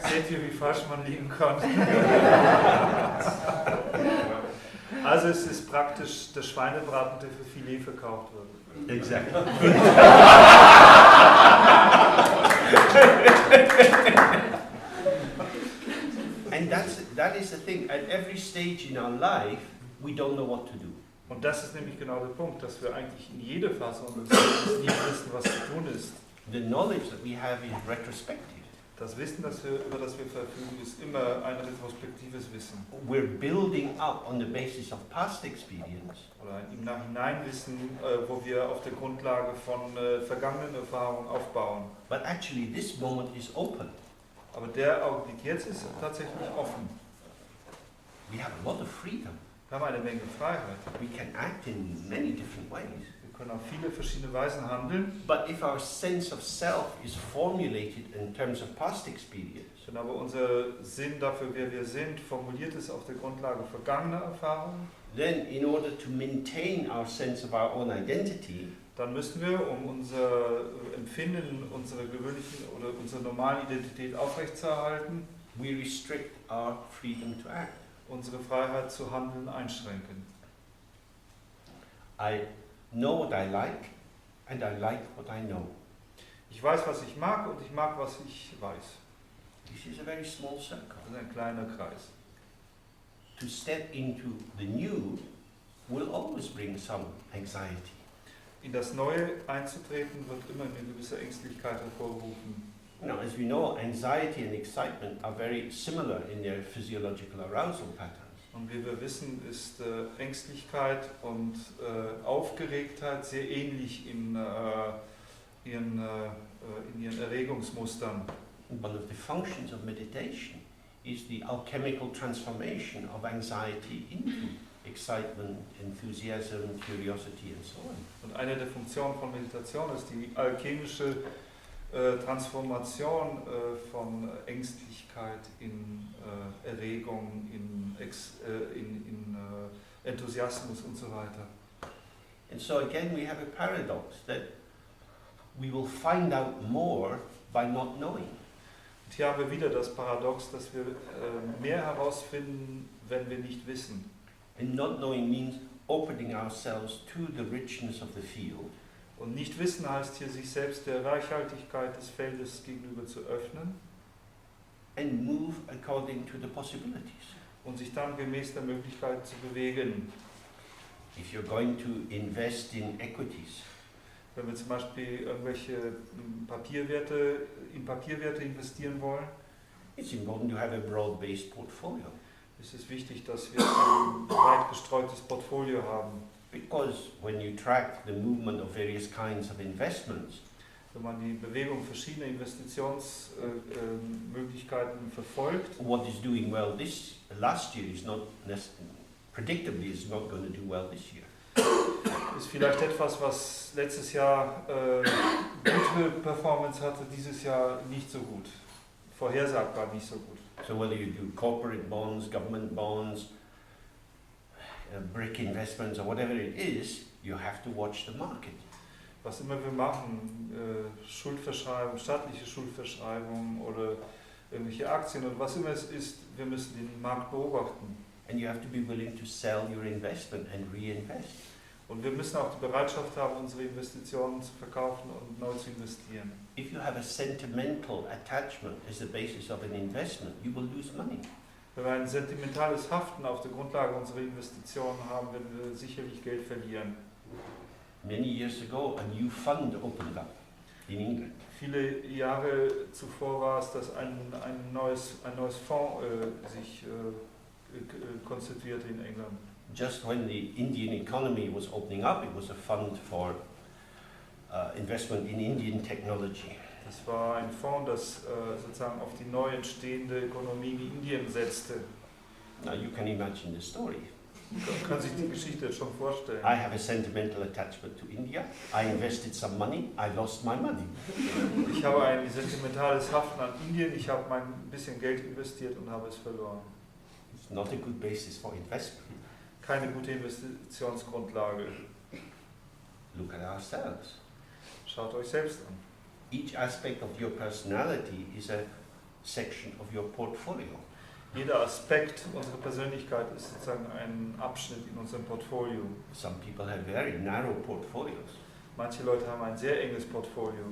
Seht ihr, wie falsch man liegen kann? Also es ist praktisch der Schweinebraten, der für Filet verkauft wird. Exactly. And that is the thing. At every stage in our life, we don't know what to do. Und das ist nämlich genau der Punkt, dass wir eigentlich in jeder Phase unseres Lebens nicht wissen, was zu tun ist. The knowledge that we have is retrospective. Das Wissen, über das wir verfügen, ist immer ein retrospektives Wissen. We're building up on the basis of past experience. Oder ein im Nachhinein Wissen, wo wir auf der Grundlage von vergangenen Erfahrungen aufbauen. But actually this moment is open. Aber der Augenblick jetzt ist tatsächlich offen. We have a lot of freedom. Wir haben eine Menge Freiheit. We can act in many different ways. Wir können auf viele verschiedene Weisen handeln. But if our sense of self is formulated in terms of past experience, Wenn aber unser Sinn dafür, wer wir sind, formuliert ist auf der Grundlage vergangener Erfahrungen, then in order to maintain our sense of our own identity, dann müssen wir, um unser Empfinden, unsere gewöhnlichen oder unsere normale Identität aufrechtzuerhalten, we restrict our freedom to act. unsere Freiheit zu handeln einschränken. I know what I like, and I like what I know. Ich weiß, was ich mag und ich mag, was ich weiß. This is a very small circle. Das ist ein kleiner Kreis. To step into the new will always bring some anxiety. In das Neue einzutreten, wird immer eine gewisse Ängstlichkeit hervorrufen. Now, as we know, anxiety and excitement are very similar in their physiological arousal patterns. Und wie wir wissen, ist Ängstlichkeit und Aufgeregtheit sehr ähnlich in ihren Erregungsmustern. One of the functions of meditation is the alchemical transformation of anxiety into excitement, enthusiasm, curiosity and so on. Und eine der Funktionen von Meditation ist die alchemische Transformation von Ängstlichkeit in Erregung, in Enthusiasmus und so weiter. And so again we have a paradox that we will find out more by not knowing. Und hier haben wir wieder das Paradox, dass wir mehr herausfinden, wenn wir nicht wissen. And not knowing means opening ourselves to the richness of the field. Und nicht wissen heißt hier, sich selbst der Reichhaltigkeit des Feldes gegenüber zu öffnen. And move according to the possibilities. Und sich dann gemäß der Möglichkeit zu bewegen. If you're going to invest in equities, wenn wir zum Beispiel irgendwelche Papierwerte investieren wollen, it's important to have a broad-based portfolio. Ist es wichtig, dass wir ein weit gestreutes Portfolio haben. Because when you track the movement of various kinds of investments, wenn man die Bewegung verschiedener Investitionsmöglichkeiten verfolgt, what is doing well last year is not predictably is not going to do well this year. Ist vielleicht etwas, was letztes Jahr gute Performance hatte, dieses Jahr nicht so gut. Vorhersagbar nicht so gut. So whether you do corporate bonds, government bonds, brick investments or whatever it is, you have to watch the market. Was immer wir machen, Schuldverschreibung, staatliche Schuldverschreibung oder irgendwelche Aktien oder was immer es ist, wir müssen den Markt beobachten. And you have to be willing to sell your investment and reinvest. Und wir müssen auch die Bereitschaft haben, unsere Investitionen zu verkaufen und neu zu investieren. If you have a sentimental attachment as the basis of an investment, you will lose money. Wenn wir ein sentimentales Haften auf der Grundlage unserer Investitionen haben, werden wir sicherlich Geld verlieren. Many years ago, a new fund opened up in England. Viele Jahre zuvor war es, dass ein neues Fonds sich konstituierte in England. Just when the Indian economy was opening up, it was a fund for investment in Indian technology. Das war ein Fonds, das sozusagen auf die neu entstehende Ökonomie in Indien setzte. Now you can imagine the story. Man kann sich die Geschichte schon vorstellen. I have a sentimental attachment to India. I invested some money. I lost my money. Ich habe ein sentimentales Haften an Indien. Ich habe mein bisschen Geld investiert und habe es verloren. not a good basis for investment. Keine gute Investitionsgrundlage. Look at ourselves. Schaut euch selbst an. Each aspect of your personality is a section of your portfolio. Jeder Aspekt unserer Persönlichkeit ist sozusagen ein Abschnitt in unserem Portfolio. Some people have very narrow portfolios. Manche Leute haben ein sehr enges Portfolio.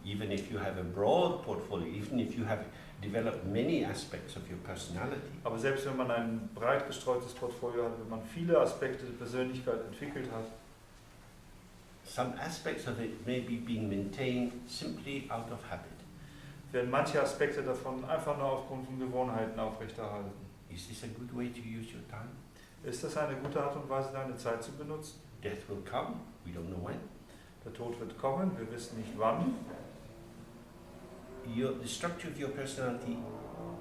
Even if you have a broad portfolio, even if you have developed many aspects of your personality, Aber selbst wenn man ein breit gestreutes Portfolio hat, wenn man viele Aspekte der Persönlichkeit entwickelt hat, some aspects of it may be being maintained simply out of habit. werden manche Aspekte davon einfach nur aufgrund von Gewohnheiten aufrechterhalten. Is this a good way to use your time? Ist das eine gute Art und Weise, deine Zeit zu benutzen? Death will come, we don't know when. Der Tod wird kommen, wir wissen nicht wann. The structure of your personality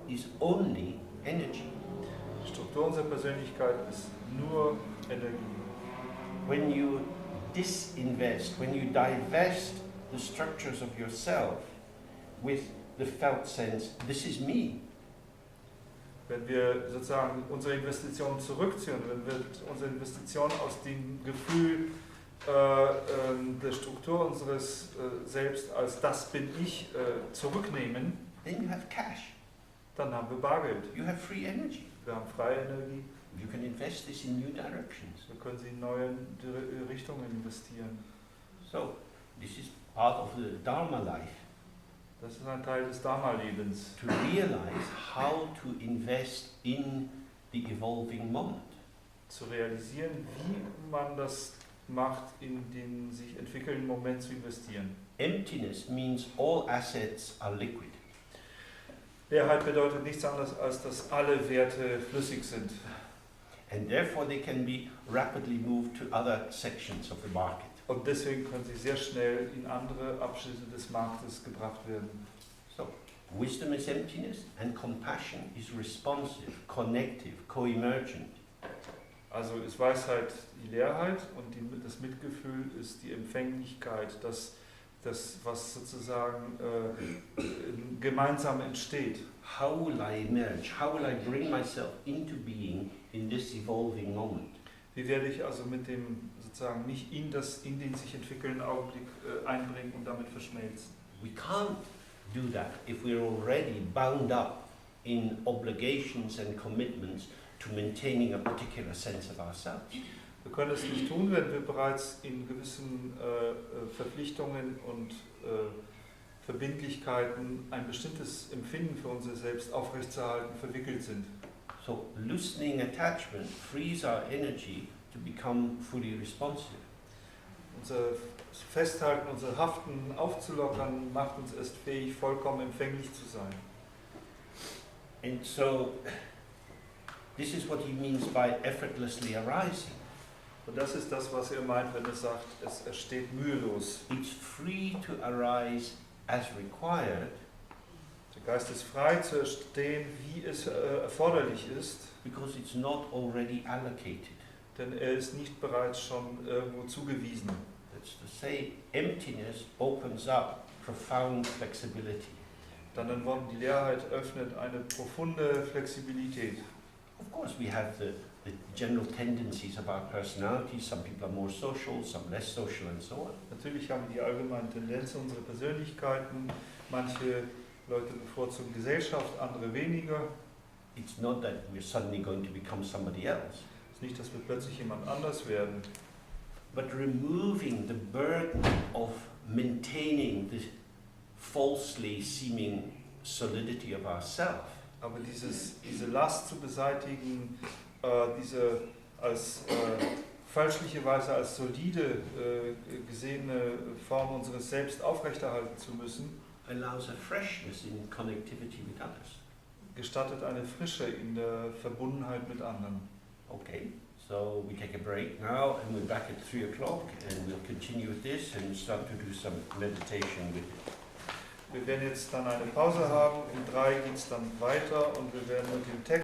is only energy. Die Struktur unserer Persönlichkeit ist nur Energie. When you disinvest, when you divest the structures of yourself with the felt sense, this is me. Wenn wir sozusagen unsere Investitionen zurückziehen, wenn wir unsere Investitionen aus dem Gefühl der Struktur unseres Selbst als das bin ich zurücknehmen, Then you have cash, dann haben wir Bargeld. you have free energy. Wir haben freie Energie. You can invest this in new directions. Wir können sie in neue Richtungen investieren. So, this is part of the Dharma life, Das ist ein Teil des Dharma-Lebens. to realize how to invest in the evolving moment. Zu realisieren, wie man das macht, in den sich entwickelnden Moment zu investieren. Emptiness means all assets are liquid. Leerheit bedeutet nichts anderes, als dass alle Werte flüssig sind. And therefore they can be rapidly moved to other sections of the market. Und deswegen können sie sehr schnell in andere Abschnitte des Marktes gebracht werden. So, wisdom is emptiness and compassion is responsive, connective, co-emergent. Also ist Weisheit die Leerheit und das Mitgefühl ist die Empfänglichkeit, das was sozusagen gemeinsam entsteht. How will I emerge? How will I bring myself into being in this evolving moment? Wie werde ich also mit dem sozusagen mich in den sich entwickelnden Augenblick einbringen und damit verschmelzen? We can't do that if we're already bound up in obligations and commitments to maintaining a particular sense of ourselves. Wir können es nicht tun, wenn wir bereits in gewissen Verpflichtungen und Verbindlichkeiten ein bestimmtes Empfinden für unser Selbst aufrechtzuerhalten verwickelt sind. So loosening attachment frees our energy to become fully responsive. Unser Festhalten, unser Haften aufzulockern, macht uns erst fähig, vollkommen empfänglich zu sein. And so this is what he means by effortlessly arising. Und das ist das, was er meint, wenn er sagt, es entsteht mühelos. It's free to arise as required Der Geist ist frei zu entstehen, wie es erforderlich ist, because it's not already allocated. denn er ist nicht bereits schon irgendwo zugewiesen. That's to say, emptiness opens up profound flexibility. Dann in Worten, die Leerheit öffnet eine profunde Flexibilität. Of course, we have the general tendencies of our personalities. Some people are more social, some less social, and so on. Natürlich haben wir die allgemeinen Tendenzen unserer Persönlichkeiten. Manche Leute bevorzugen Gesellschaft, andere weniger. It's not that we're suddenly going to become somebody else, Es ist nicht, dass wir plötzlich jemand anders werden. but removing the burden of maintaining the falsely seeming solidity of ourself. Aber diese Last zu beseitigen, diese als fälschlicherweise als solide gesehene Form unseres Selbst aufrechterhalten zu müssen, allows a freshness in connectivity with others. gestattet eine Frische in der Verbundenheit mit anderen. Okay, so we take a break now and we're back at 3 o'clock and we'll continue with this and start to do some meditation with it. Wir werden jetzt dann eine Pause haben, um 3 geht es dann weiter und wir werden mit dem Text